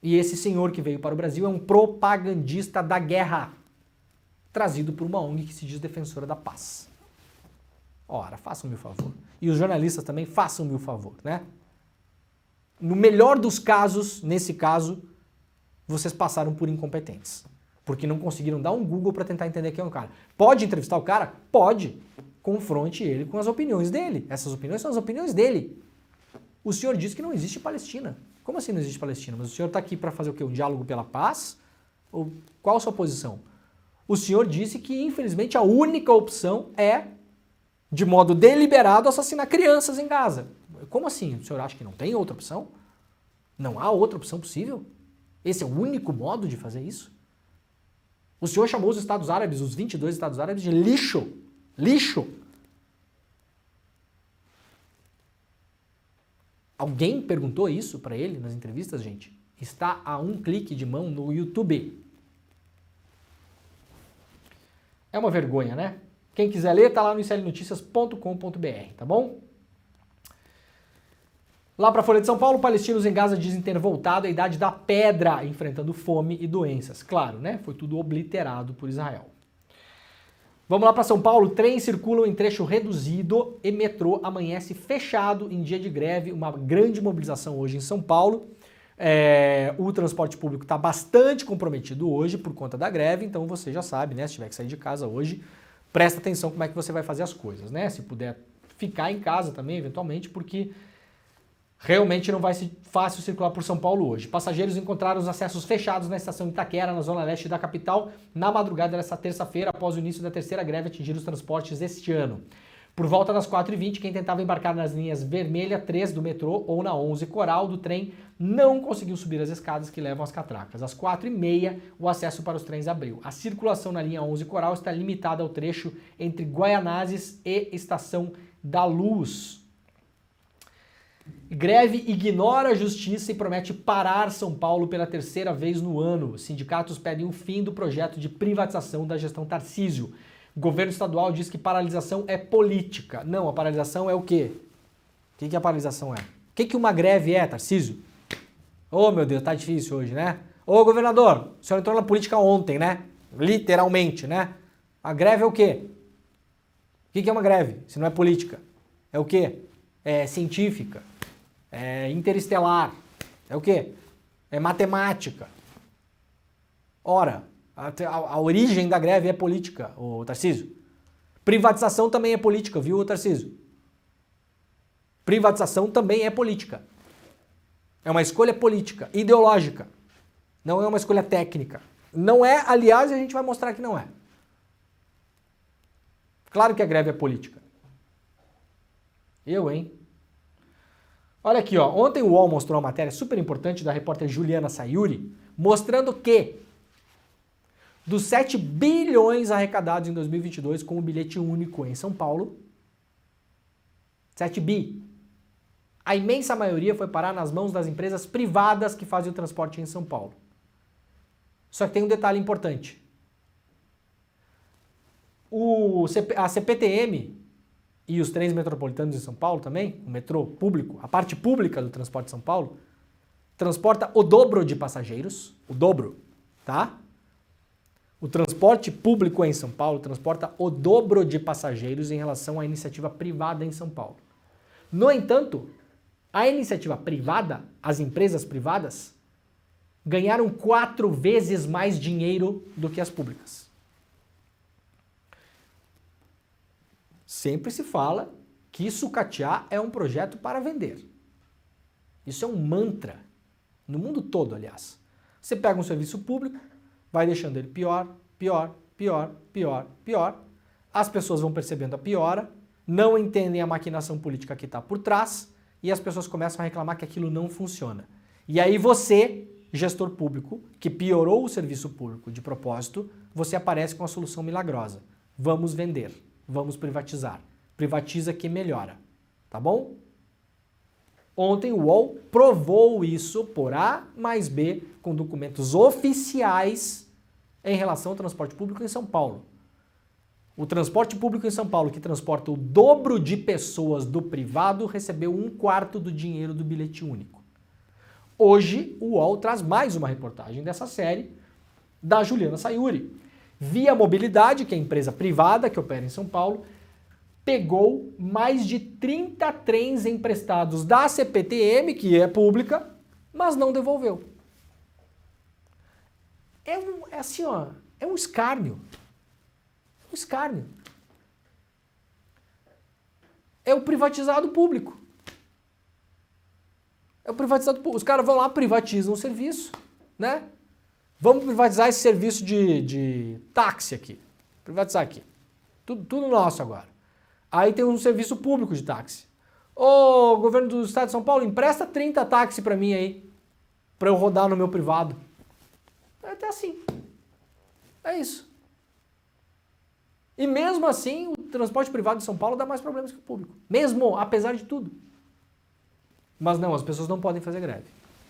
E esse senhor que veio para o Brasil é um propagandista da guerra, trazido por uma ONG que se diz defensora da paz. Ora, façam-me o favor. E os jornalistas também façam-me o favor, né? No melhor dos casos, nesse caso, vocês passaram por incompetentes. Porque não conseguiram dar um Google para tentar entender quem é o cara. Pode entrevistar o cara? Pode. Confronte ele com as opiniões dele. Essas opiniões são as opiniões dele. O senhor disse que não existe Palestina. Como assim não existe Palestina? Mas o senhor está aqui para fazer o quê? Um diálogo pela paz? Ou qual a sua posição? O senhor disse que, infelizmente, a única opção é, de modo deliberado, assassinar crianças em Gaza. Como assim? O senhor acha que não tem outra opção? Não há outra opção possível? Esse é o único modo de fazer isso? O senhor chamou os Estados Árabes, os 22 Estados Árabes, de lixo. Lixo. Alguém perguntou isso para ele nas entrevistas, gente? Está a um clique de mão no YouTube. É uma vergonha, né? Quem quiser ler, tá lá no iclnoticias.com.br, tá bom? Lá para a Folha de São Paulo, palestinos em Gaza dizem ter voltado à idade da pedra, enfrentando fome e doenças. Claro, né? Foi tudo obliterado por Israel. Vamos lá para São Paulo. Trens circulam em trecho reduzido e metrô amanhece fechado em dia de greve. Uma grande mobilização hoje em São Paulo. O transporte público está bastante comprometido hoje por conta da greve, então você já sabe, né? Se tiver que sair de casa hoje, presta atenção como é que você vai fazer as coisas, né? Se puder ficar em casa também, eventualmente, porque realmente não vai ser fácil circular por São Paulo hoje. Passageiros encontraram os acessos fechados na estação Itaquera, na zona leste da capital, na madrugada desta terça-feira, após o início da terceira greve atingir os transportes este ano. Por volta das 4h20, quem tentava embarcar nas linhas vermelha 3 do metrô ou na 11 Coral do trem não conseguiu subir as escadas que levam às catracas. Às 4h30, o acesso para os trens abriu. A circulação na linha 11 Coral está limitada ao trecho entre Guaianazes e Estação da Luz. Greve ignora a justiça e promete parar São Paulo pela terceira vez no ano. Sindicatos pedem o fim do projeto de privatização da gestão Tarcísio. O governo estadual diz que paralisação é política. Não, a paralisação é o quê? O que a paralisação é? O que uma greve é, Tarcísio? Ô, meu Deus, tá difícil hoje, né? Ô, governador, o senhor entrou na política ontem, né? Literalmente, né? A greve é o quê? O que é uma greve, se não é política? É o quê? É científica, é interestelar, é o quê? É matemática. Ora, a origem da greve é política, ô Tarcísio. Privatização também é política, viu, Tarcísio? Privatização também é política. É uma escolha política, ideológica. Não é uma escolha técnica. Não é, aliás, a gente vai mostrar que não é. Claro que a greve é política. Hein? Olha aqui, ó. Ontem o UOL mostrou uma matéria super importante da repórter Juliana Sayuri, mostrando que dos 7 bilhões arrecadados em 2022 com o bilhete único em São Paulo, 7 bi, a imensa maioria foi parar nas mãos das empresas privadas que fazem o transporte em São Paulo. Só que tem um detalhe importante. A CPTM e os trens metropolitanos em São Paulo também, o metrô público, a parte pública do transporte de São Paulo, transporta o dobro de passageiros, o dobro, tá? O transporte público em São Paulo transporta o dobro de passageiros em relação à iniciativa privada em São Paulo. No entanto, a iniciativa privada, as empresas privadas, ganharam 4 vezes mais dinheiro do que as públicas. Sempre se fala que sucatear é um projeto para vender. Isso é um mantra, no mundo todo, aliás. Você pega um serviço público, vai deixando ele pior, pior, pior, pior, pior. As pessoas vão percebendo a piora, não entendem a maquinação política que está por trás e as pessoas começam a reclamar que aquilo não funciona. E aí você, gestor público, que piorou o serviço público de propósito, você aparece com a solução milagrosa. Vamos vender, vamos privatizar. Privatiza que melhora, tá bom? Ontem o UOL provou isso por A mais B com documentos oficiais em relação ao transporte público em São Paulo. O transporte público em São Paulo, que transporta o dobro de pessoas do privado, recebeu 1/4 do dinheiro do bilhete único. Hoje, o UOL traz mais uma reportagem dessa série da Juliana Sayuri. Via Mobilidade, que é a empresa privada que opera em São Paulo, pegou mais de 30 trens emprestados da CPTM, que é pública, mas não devolveu. É um escárnio. Um escárnio. É o privatizado público. É o privatizado público. Os caras vão lá, privatizam o serviço, né? Vamos privatizar esse serviço de táxi aqui. Privatizar aqui. Tudo nosso agora. Aí tem um serviço público de táxi. Ô, governo do estado de São Paulo, empresta 30 táxi pra mim aí. Pra eu rodar no meu privado. É até assim. É isso. E mesmo assim, o transporte privado de São Paulo dá mais problemas que o público. Mesmo, apesar de tudo. Mas não, as pessoas não podem fazer greve.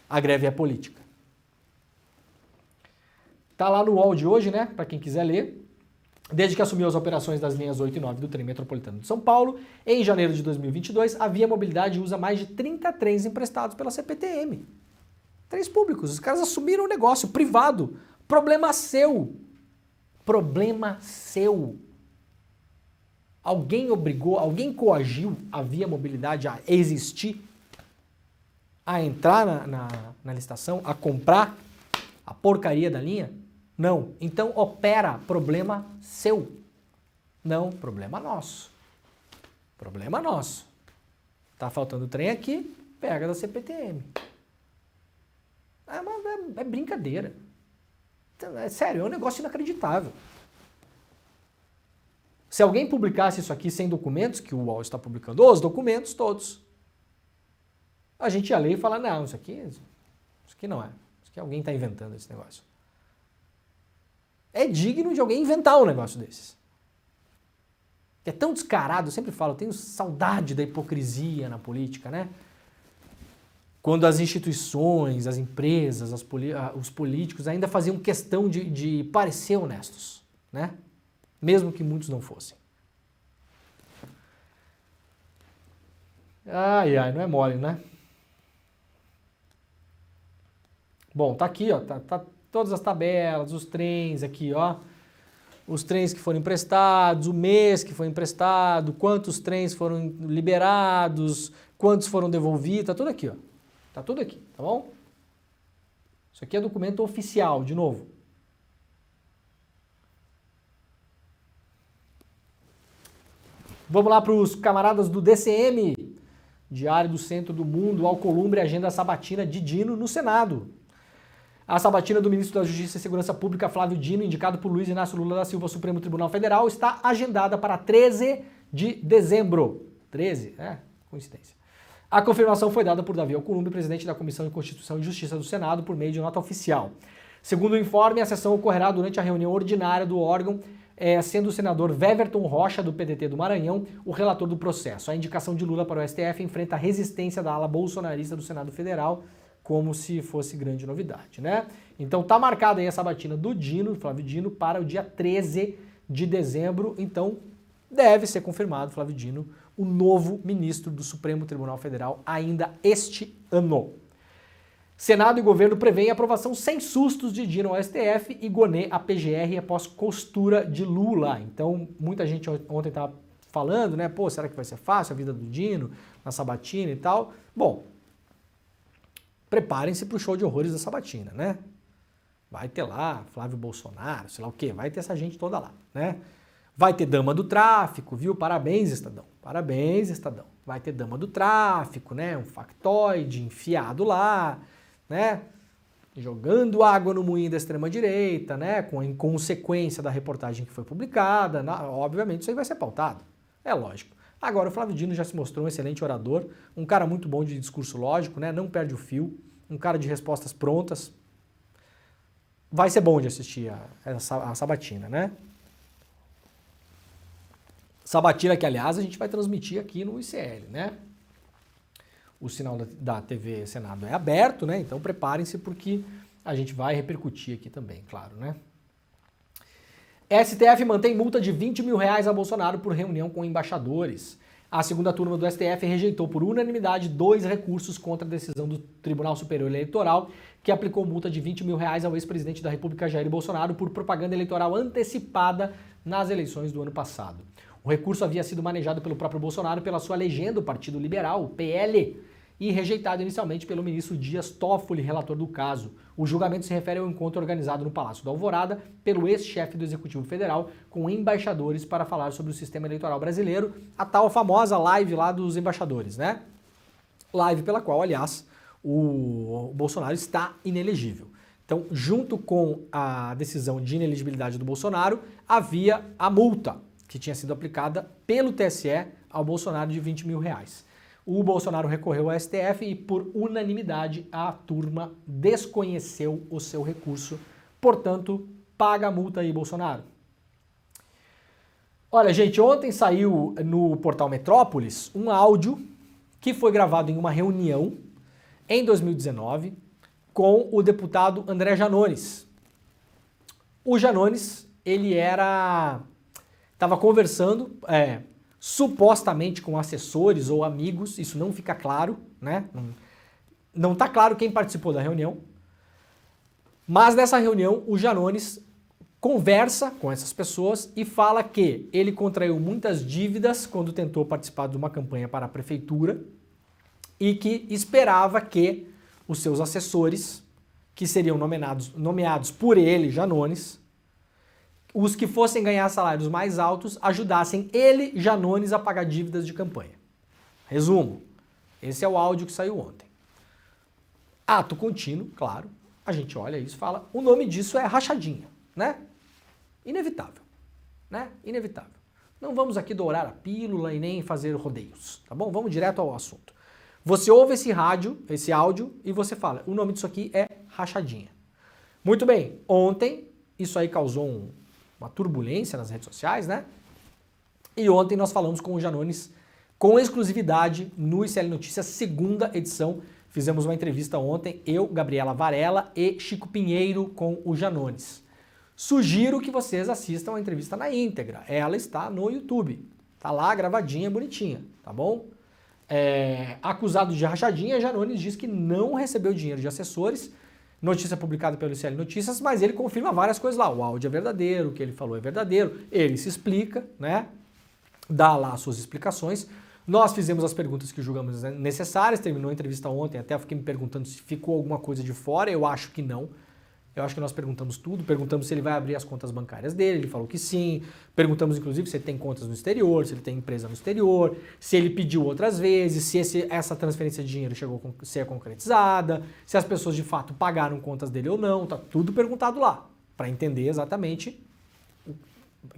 A greve é política. Tá lá no UOL de hoje, né? Para quem quiser ler. Desde que assumiu as operações das linhas 8 e 9 do trem metropolitano de São Paulo, em janeiro de 2022, a Via Mobilidade usa mais de 30 trens emprestados pela CPTM. Trens públicos. Os caras assumiram o negócio privado. Problema seu. Problema seu. Alguém obrigou, alguém coagiu a Via Mobilidade a existir, a entrar na licitação, a comprar a porcaria da linha? Não. Então opera, problema seu. Não, problema nosso. Problema nosso. Tá faltando trem aqui, pega da CPTM. É brincadeira. É sério, é um negócio inacreditável. Se alguém publicasse isso aqui sem documentos, que o UOL está publicando, os documentos todos, a gente ia ler e falar, não, isso aqui não é. Isso aqui alguém está inventando esse negócio. É digno de alguém inventar um negócio desses. É tão descarado, eu sempre falo, eu tenho saudade da hipocrisia na política, né? Quando as instituições, as empresas, os políticos ainda faziam questão de parecer honestos, né? Mesmo que muitos não fossem. Ai, não é mole, né? Bom, tá aqui, ó, tá todas as tabelas, os trens aqui, ó. Os trens que foram emprestados, o mês que foi emprestado, quantos trens foram liberados, quantos foram devolvidos, tá tudo aqui, ó. Tá tudo aqui, tá bom? Isso aqui é documento oficial, de novo. Vamos lá para os camaradas do DCM, Diário do Centro do Mundo, Alcolumbre, agenda sabatina de Dino no Senado. A sabatina do ministro da Justiça e Segurança Pública, Flávio Dino, indicado por Luiz Inácio Lula da Silva ao Supremo Tribunal Federal, está agendada para 13 de dezembro. 13? Coincidência. A confirmação foi dada por Davi Alcolumbre, presidente da Comissão de Constituição e Justiça do Senado, por meio de nota oficial. Segundo o informe, a sessão ocorrerá durante a reunião ordinária do órgão, sendo o senador Weverton Rocha, do PDT do Maranhão, o relator do processo. A indicação de Lula para o STF enfrenta a resistência da ala bolsonarista do Senado Federal, como se fosse grande novidade, né? Então tá marcada aí a sabatina do Dino, Flávio Dino, para o dia 13 de dezembro. Então deve ser confirmado, Flávio Dino, o novo ministro do Supremo Tribunal Federal ainda este ano. Senado e governo prevêem aprovação sem sustos de Dino ao STF e Gonê à PGR após costura de Lula. Então, muita gente ontem estava falando, né? Pô, será que vai ser fácil a vida do Dino na sabatina e tal? Bom, preparem-se para o show de horrores da sabatina, né? Vai ter lá Flávio Bolsonaro, sei lá o quê, vai ter essa gente toda lá, né? Vai ter dama do tráfico, viu? Parabéns, Estadão. Parabéns, Estadão. Vai ter dama do tráfico, né? Um factoide enfiado lá, né? Jogando água no moinho da extrema-direita, né? Com a inconsequência da reportagem que foi publicada. Obviamente isso aí vai ser pautado. É lógico. Agora o Flávio Dino já se mostrou um excelente orador, um cara muito bom de discurso lógico, né? Não perde o fio, um cara de respostas prontas. Vai ser bom de assistir a sabatina, né? Sabatina que, aliás, a gente vai transmitir aqui no ICL, né? O sinal da TV Senado é aberto, né? Então preparem-se porque a gente vai repercutir aqui também, claro, né? STF mantém multa de R$20 mil a Bolsonaro por reunião com embaixadores. A segunda turma do STF rejeitou por unanimidade 2 recursos contra a decisão do Tribunal Superior Eleitoral, que aplicou multa de R$20 mil ao ex-presidente da República Jair Bolsonaro por propaganda eleitoral antecipada nas eleições do ano passado. O recurso havia sido manejado pelo próprio Bolsonaro pela sua legenda, o Partido Liberal, o PL, e rejeitado inicialmente pelo ministro Dias Toffoli, relator do caso. O julgamento se refere ao encontro organizado no Palácio da Alvorada pelo ex-chefe do Executivo Federal com embaixadores para falar sobre o sistema eleitoral brasileiro, a tal famosa live lá dos embaixadores, né? Live pela qual, aliás, o Bolsonaro está inelegível. Então, junto com a decisão de inelegibilidade do Bolsonaro, havia a multa que tinha sido aplicada pelo TSE ao Bolsonaro de R$20 mil. O Bolsonaro recorreu ao STF e, por unanimidade, a turma desconheceu o seu recurso. Portanto, paga a multa aí, Bolsonaro. Olha, gente, ontem saiu no portal Metrópolis um áudio que foi gravado em uma reunião em 2019 com o deputado André Janones. O Janones, ele estava conversando, supostamente com assessores ou amigos, isso não fica claro, né? Não está claro quem participou da reunião, mas nessa reunião o Janones conversa com essas pessoas e fala que ele contraiu muitas dívidas quando tentou participar de uma campanha para a prefeitura e que esperava que os seus assessores, que seriam nomeados por ele, Janones, os que fossem ganhar salários mais altos, ajudassem ele, Janones, a pagar dívidas de campanha. Resumo, esse é o áudio que saiu ontem. Ato contínuo, claro, a gente olha isso e fala, o nome disso é rachadinha, né? Inevitável, né? Inevitável. Não vamos aqui dourar a pílula e nem fazer rodeios, tá bom? Vamos direto ao assunto. Você ouve esse áudio, e você fala, o nome disso aqui é rachadinha. Muito bem, ontem isso aí causou uma turbulência nas redes sociais, né? E ontem nós falamos com o Janones com exclusividade no ICL Notícias, segunda edição. Fizemos uma entrevista ontem, eu, Gabriela Varela e Chico Pinheiro com o Janones. Sugiro que vocês assistam a entrevista na íntegra. Ela está no YouTube. Tá lá gravadinha, bonitinha, tá bom? Acusado de rachadinha, Janones diz que não recebeu dinheiro de assessores. Notícia publicada pelo ICL Notícias, mas ele confirma várias coisas lá. O áudio é verdadeiro, o que ele falou é verdadeiro, ele se explica, né? Dá lá as suas explicações. Nós fizemos as perguntas que julgamos necessárias, terminou a entrevista ontem, até fiquei me perguntando se ficou alguma coisa de fora, eu acho que não. Eu acho que nós perguntamos tudo, perguntamos se ele vai abrir as contas bancárias dele, ele falou que sim, perguntamos inclusive se ele tem contas no exterior, se ele tem empresa no exterior, se ele pediu outras vezes, se essa transferência de dinheiro chegou a ser concretizada, se as pessoas de fato pagaram contas dele ou não, tá tudo perguntado lá, para entender exatamente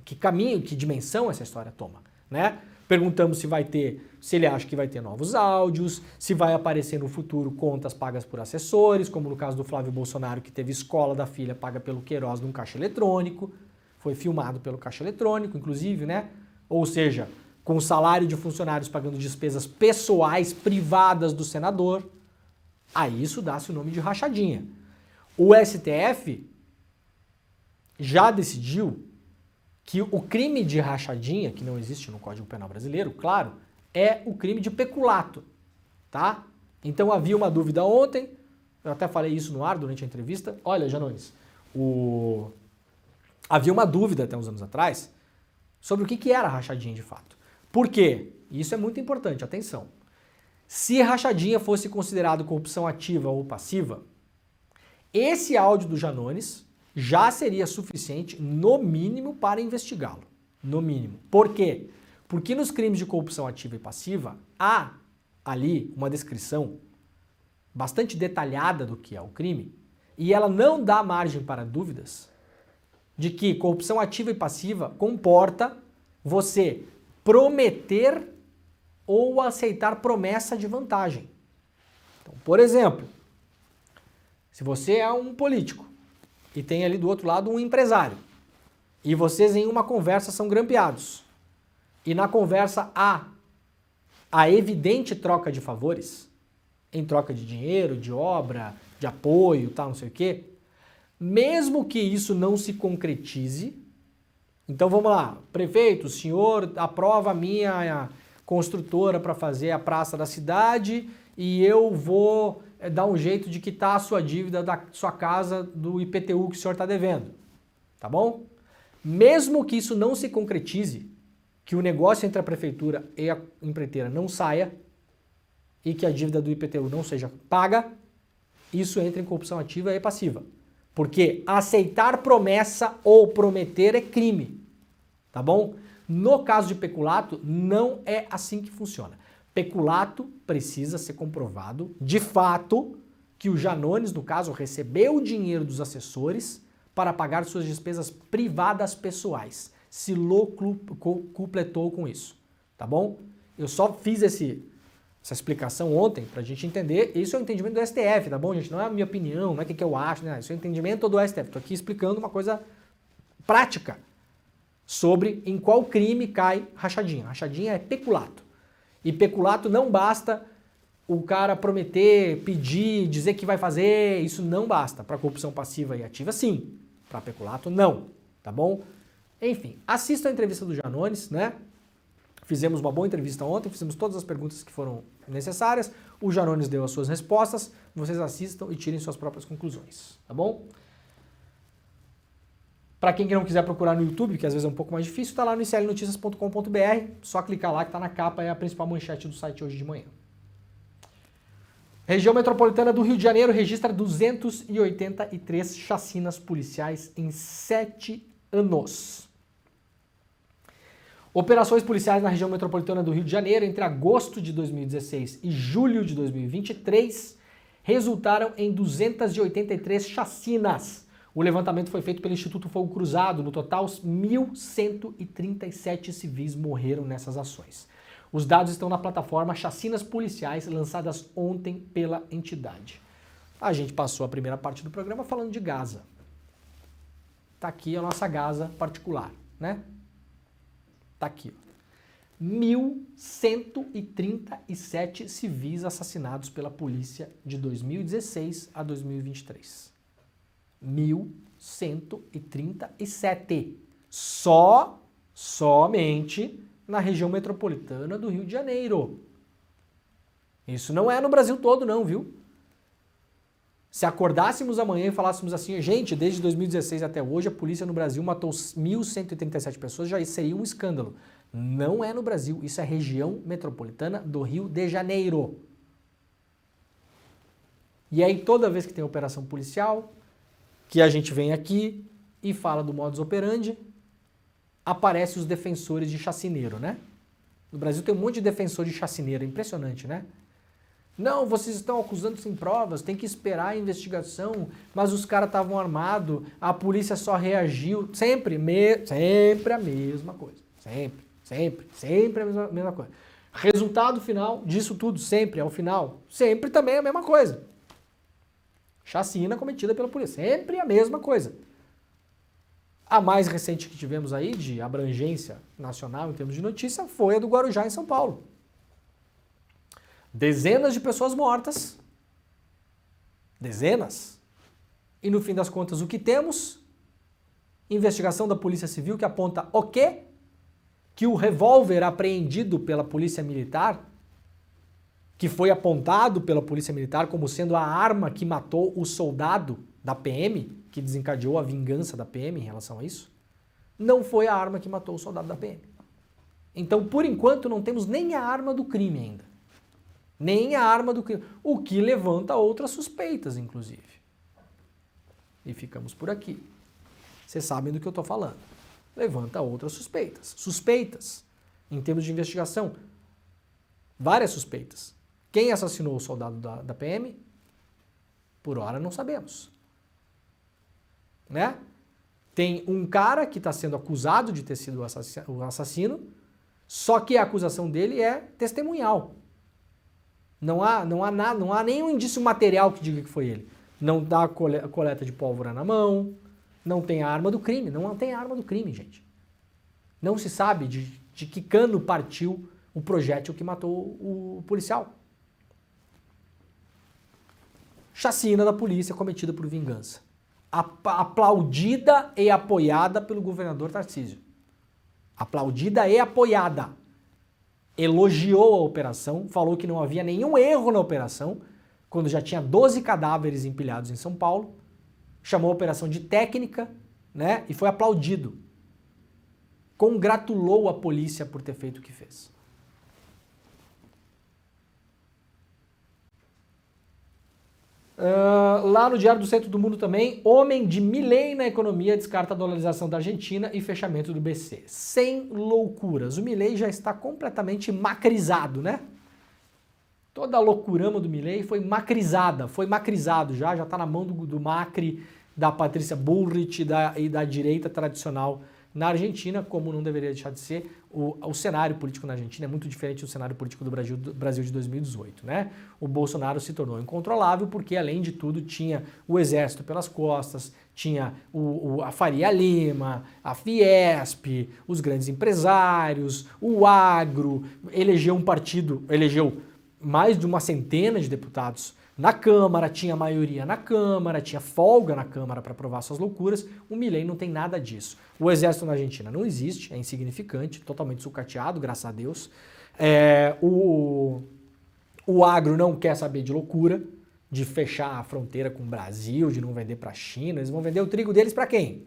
que caminho, que dimensão essa história toma, né? Perguntamos se ele acha que vai ter novos áudios, se vai aparecer no futuro contas pagas por assessores, como no caso do Flávio Bolsonaro, que teve escola da filha paga pelo Queiroz num caixa eletrônico, foi filmado pelo caixa eletrônico, inclusive, né? Ou seja, com o salário de funcionários pagando despesas pessoais, privadas do senador, aí isso dá-se o nome de rachadinha. O STF já decidiu que o crime de rachadinha, que não existe no Código Penal brasileiro, claro, é o crime de peculato, tá? Então havia uma dúvida ontem, eu até falei isso no ar durante a entrevista. Olha, Janones, havia uma dúvida até uns anos atrás sobre o que era rachadinha de fato. Por quê? Isso é muito importante, atenção. Se rachadinha fosse considerado corrupção ativa ou passiva, esse áudio do Janones já seria suficiente, no mínimo, para investigá-lo. No mínimo. Por quê? Porque nos crimes de corrupção ativa e passiva, há ali uma descrição bastante detalhada do que é o crime, e ela não dá margem para dúvidas de que corrupção ativa e passiva comporta você prometer ou aceitar promessa de vantagem. Então, por exemplo, se você é um político, e tem ali do outro lado um empresário, e vocês em uma conversa são grampeados, e na conversa há a evidente troca de favores, em troca de dinheiro, de obra, de apoio, tal, não sei o quê, mesmo que isso não se concretize, Então vamos lá, prefeito, o senhor aprova a minha construtora para fazer a praça da cidade e eu vou dar um jeito de quitar a sua dívida da sua casa do IPTU que o senhor está devendo, tá bom? Mesmo que isso não se concretize, que o negócio entre a prefeitura e a empreiteira não saia e que a dívida do IPTU não seja paga, isso entra em corrupção ativa e passiva. Porque aceitar promessa ou prometer é crime, tá bom? No caso de peculato, não é assim que funciona. Peculato precisa ser comprovado, de fato, que o Janones, no caso, recebeu o dinheiro dos assessores para pagar suas despesas privadas pessoais. Se locupletou com isso, tá bom? Eu só fiz essa explicação ontem pra gente entender. Isso é o entendimento do STF, tá bom, gente? Não é a minha opinião, não é o que eu acho, né? Isso é o entendimento do STF. Tô aqui explicando uma coisa prática sobre em qual crime cai rachadinha. Rachadinha é peculato. E peculato não basta o cara prometer, pedir, dizer que vai fazer, isso não basta. Para corrupção passiva e ativa, sim. Para peculato, não. Tá bom? Enfim, assista a entrevista do Janones, né? Fizemos uma boa entrevista ontem, fizemos todas as perguntas que foram necessárias, o Janones deu as suas respostas, vocês assistam e tirem suas próprias conclusões, tá bom? Para quem não quiser procurar no YouTube, que às vezes é um pouco mais difícil, tá lá no iclnoticias.com.br, só clicar lá que tá na capa, é a principal manchete do site hoje de manhã. Região Metropolitana do Rio de Janeiro registra 283 chacinas policiais em 7 anos. Operações policiais na região metropolitana do Rio de Janeiro entre agosto de 2016 e julho de 2023 resultaram em 283 chacinas. O levantamento foi feito pelo Instituto Fogo Cruzado. No total, 1.137 civis morreram nessas ações. Os dados estão na plataforma Chacinas Policiais, lançadas ontem pela entidade. A gente passou a primeira parte do programa falando de Gaza. Tá aqui a nossa Gaza particular, né? Tá aqui, ó. 1.137 civis assassinados pela polícia de 2016 a 2023. 1.137. Somente na região metropolitana do Rio de Janeiro. Isso não é no Brasil todo, não, viu? Se acordássemos amanhã e falássemos assim, gente, desde 2016 até hoje a polícia no Brasil matou 1.137 pessoas, já seria um escândalo. Não é no Brasil, isso é região metropolitana do Rio de Janeiro. E aí toda vez que tem operação policial, que a gente vem aqui e fala do modus operandi, aparecem os defensores de chacineiro, né? No Brasil tem um monte de defensor de chacineiro, impressionante, né? Não, vocês estão acusando sem provas, tem que esperar a investigação, mas os caras estavam armados, a polícia só reagiu. Sempre a mesma coisa. Sempre a mesma coisa. Resultado final disso tudo, sempre, ao final, sempre também a mesma coisa. Chacina cometida pela polícia, sempre a mesma coisa. A mais recente que tivemos aí, de abrangência nacional em termos de notícia, foi a do Guarujá, em São Paulo. Dezenas de pessoas mortas. Dezenas. E no fim das contas, o que temos? Investigação da Polícia Civil que aponta o quê? Que o revólver apreendido pela Polícia Militar, que foi apontado pela Polícia Militar como sendo a arma que matou o soldado da PM, que desencadeou a vingança da PM em relação a isso, não foi a arma que matou o soldado da PM. Então, por enquanto, não temos nem a arma do crime ainda. Nem a arma do crime. O que levanta outras suspeitas, inclusive. E ficamos por aqui. Vocês sabem do que eu estou falando. Levanta outras suspeitas. Suspeitas, em termos de investigação, várias suspeitas. Quem assassinou o soldado da PM? Por hora não sabemos. Né? Tem um cara que está sendo acusado de ter sido o assassino, só que a acusação dele é testemunhal. Não há nenhum indício material que diga que foi ele. Não dá coleta de pólvora na mão, não tem a arma do crime. Não tem a arma do crime, gente. Não se sabe de que cano partiu o projétil que matou o policial. Chacina da polícia cometida por vingança. Aplaudida e apoiada pelo governador Tarcísio. aplaudida e apoiada. Elogiou a operação, falou que não havia nenhum erro na operação, quando já tinha 12 cadáveres empilhados em São Paulo, chamou a operação de técnica, né, e foi aplaudido. Congratulou a polícia por ter feito o que fez. Lá no Diário do Centro do Mundo também, homem de Milei na economia descarta a dolarização da Argentina e fechamento do BC. Sem loucuras. O Milei já está completamente macrizado, né? Toda a loucurama do Milei foi macrizada, foi macrizado já está na mão do Macri, da Patrícia Bullrich e da direita tradicional na Argentina, como não deveria deixar de ser. O cenário político na Argentina é muito diferente do cenário político do Brasil de 2018, né? O Bolsonaro se tornou incontrolável porque, além de tudo, tinha o exército pelas costas, tinha a Faria Lima, a Fiesp, os grandes empresários, o agro, elegeu um partido, elegeu mais de uma centena de deputados na Câmara, tinha maioria na Câmara, tinha folga na Câmara para aprovar suas loucuras. O Milei não tem nada disso. O exército na Argentina não existe, é insignificante, totalmente sucateado, graças a Deus. O agro não quer saber de loucura, de fechar a fronteira com o Brasil, de não vender para a China. Eles vão vender o trigo deles para quem?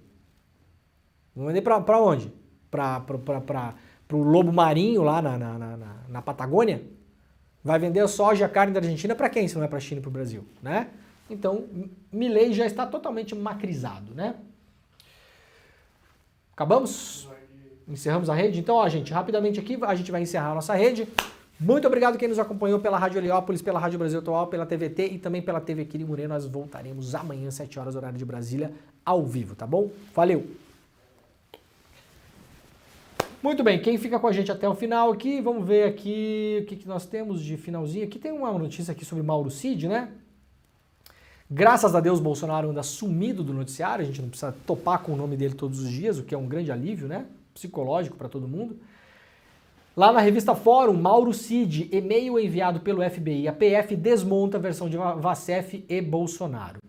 Vão vender para onde? Para o lobo marinho lá na Patagônia? Vai vender a soja e a carne da Argentina para quem, se não é para a China e para o Brasil, né? Então, Milei já está totalmente macrizado, né? Acabamos? Encerramos a rede? Então, ó, gente, rapidamente aqui, a gente vai encerrar a nossa rede. Muito obrigado quem nos acompanhou pela Rádio Heliópolis, pela Rádio Brasil Atual, pela TVT e também pela TV Quirimurê. Nós voltaremos amanhã, 7 horas, horário de Brasília, ao vivo, tá bom? Valeu! Muito bem, quem fica com a gente até o final aqui, vamos ver aqui o que nós temos de finalzinho. Aqui tem uma notícia aqui sobre Mauro Cid, né? Graças a Deus, Bolsonaro anda sumido do noticiário, a gente não precisa topar com o nome dele todos os dias, o que é um grande alívio, né? Psicológico para todo mundo. Lá na revista Fórum, Mauro Cid, e-mail enviado pelo FBI, a PF desmonta a versão de Vassef e Bolsonaro.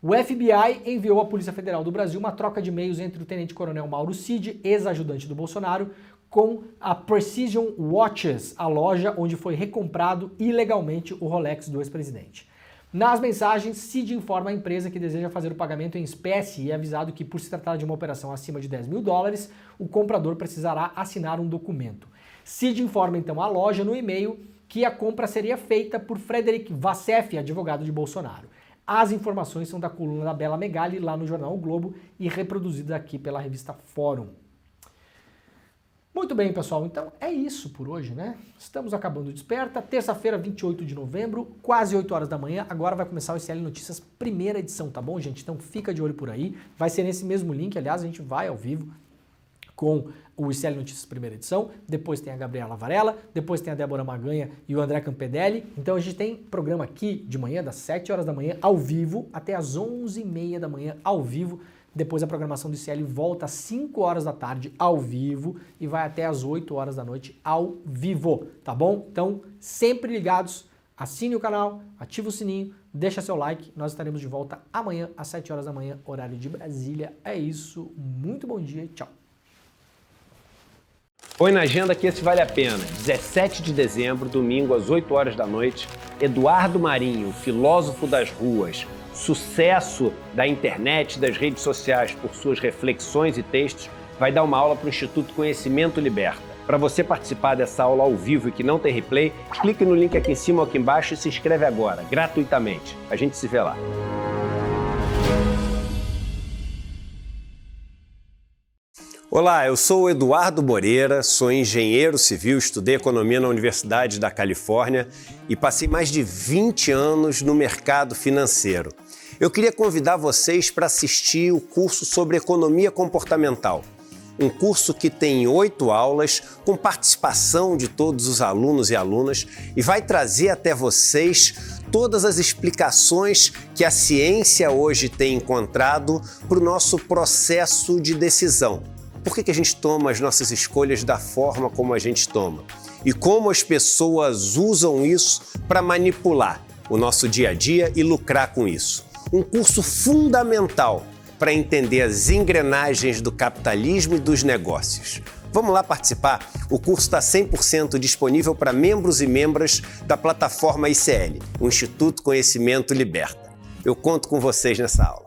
O FBI enviou à Polícia Federal do Brasil uma troca de e-mails entre o tenente-coronel Mauro Cid, ex-ajudante do Bolsonaro, com a Precision Watches, a loja onde foi recomprado ilegalmente o Rolex do ex-presidente. Nas mensagens, Cid informa a empresa que deseja fazer o pagamento em espécie e é avisado que, por se tratar de uma operação acima de $10 mil, o comprador precisará assinar um documento. Cid informa então a loja no e-mail que a compra seria feita por Frederic Vassef, advogado de Bolsonaro. As informações são da coluna da Bela Megali, lá no jornal O Globo, e reproduzidas aqui pela revista Fórum. Muito bem, pessoal, então é isso por hoje, né? Estamos acabando o Desperta, terça-feira, 28 de novembro, quase 8 horas da manhã, agora vai começar o ICL Notícias, primeira edição, tá bom, gente? Então fica de olho por aí, vai ser nesse mesmo link, aliás, a gente vai ao vivo com o ICL Notícias primeira edição, depois tem a Gabriela Varela, depois tem a Débora Maganha e o André Campedelli. Então a gente tem programa aqui de manhã, das 7 horas da manhã, ao vivo, até as 11h30 da manhã, ao vivo. Depois a programação do ICL volta às 5 horas da tarde, ao vivo, e vai até às 8 horas da noite, ao vivo, tá bom? Então, sempre ligados, assine o canal, ative o sininho, deixa seu like, nós estaremos de volta amanhã, às 7 horas da manhã, horário de Brasília. É isso, muito bom dia, tchau. Põe na agenda que esse vale a pena. 17 de dezembro, domingo, às 8 horas da noite, Eduardo Marinho, filósofo das ruas, sucesso da internet, das redes sociais por suas reflexões e textos, vai dar uma aula para o Instituto Conhecimento Liberta. Para você participar dessa aula ao vivo e que não tem replay, clique no link aqui em cima ou aqui embaixo e se inscreve agora, gratuitamente. A gente se vê lá. Olá, eu sou o Eduardo Moreira, sou engenheiro civil, estudei economia na Universidade da Califórnia e passei mais de 20 anos no mercado financeiro. Eu queria convidar vocês para assistir o curso sobre economia comportamental. Um curso que tem 8 aulas, com participação de todos os alunos e alunas, e vai trazer até vocês todas as explicações que a ciência hoje tem encontrado para o nosso processo de decisão. Por que a gente toma as nossas escolhas da forma como a gente toma? E como as pessoas usam isso para manipular o nosso dia a dia e lucrar com isso. Um curso fundamental para entender as engrenagens do capitalismo e dos negócios. Vamos lá participar? O curso está 100% disponível para membros e membras da plataforma ICL, o Instituto Conhecimento Liberta. Eu conto com vocês nessa aula.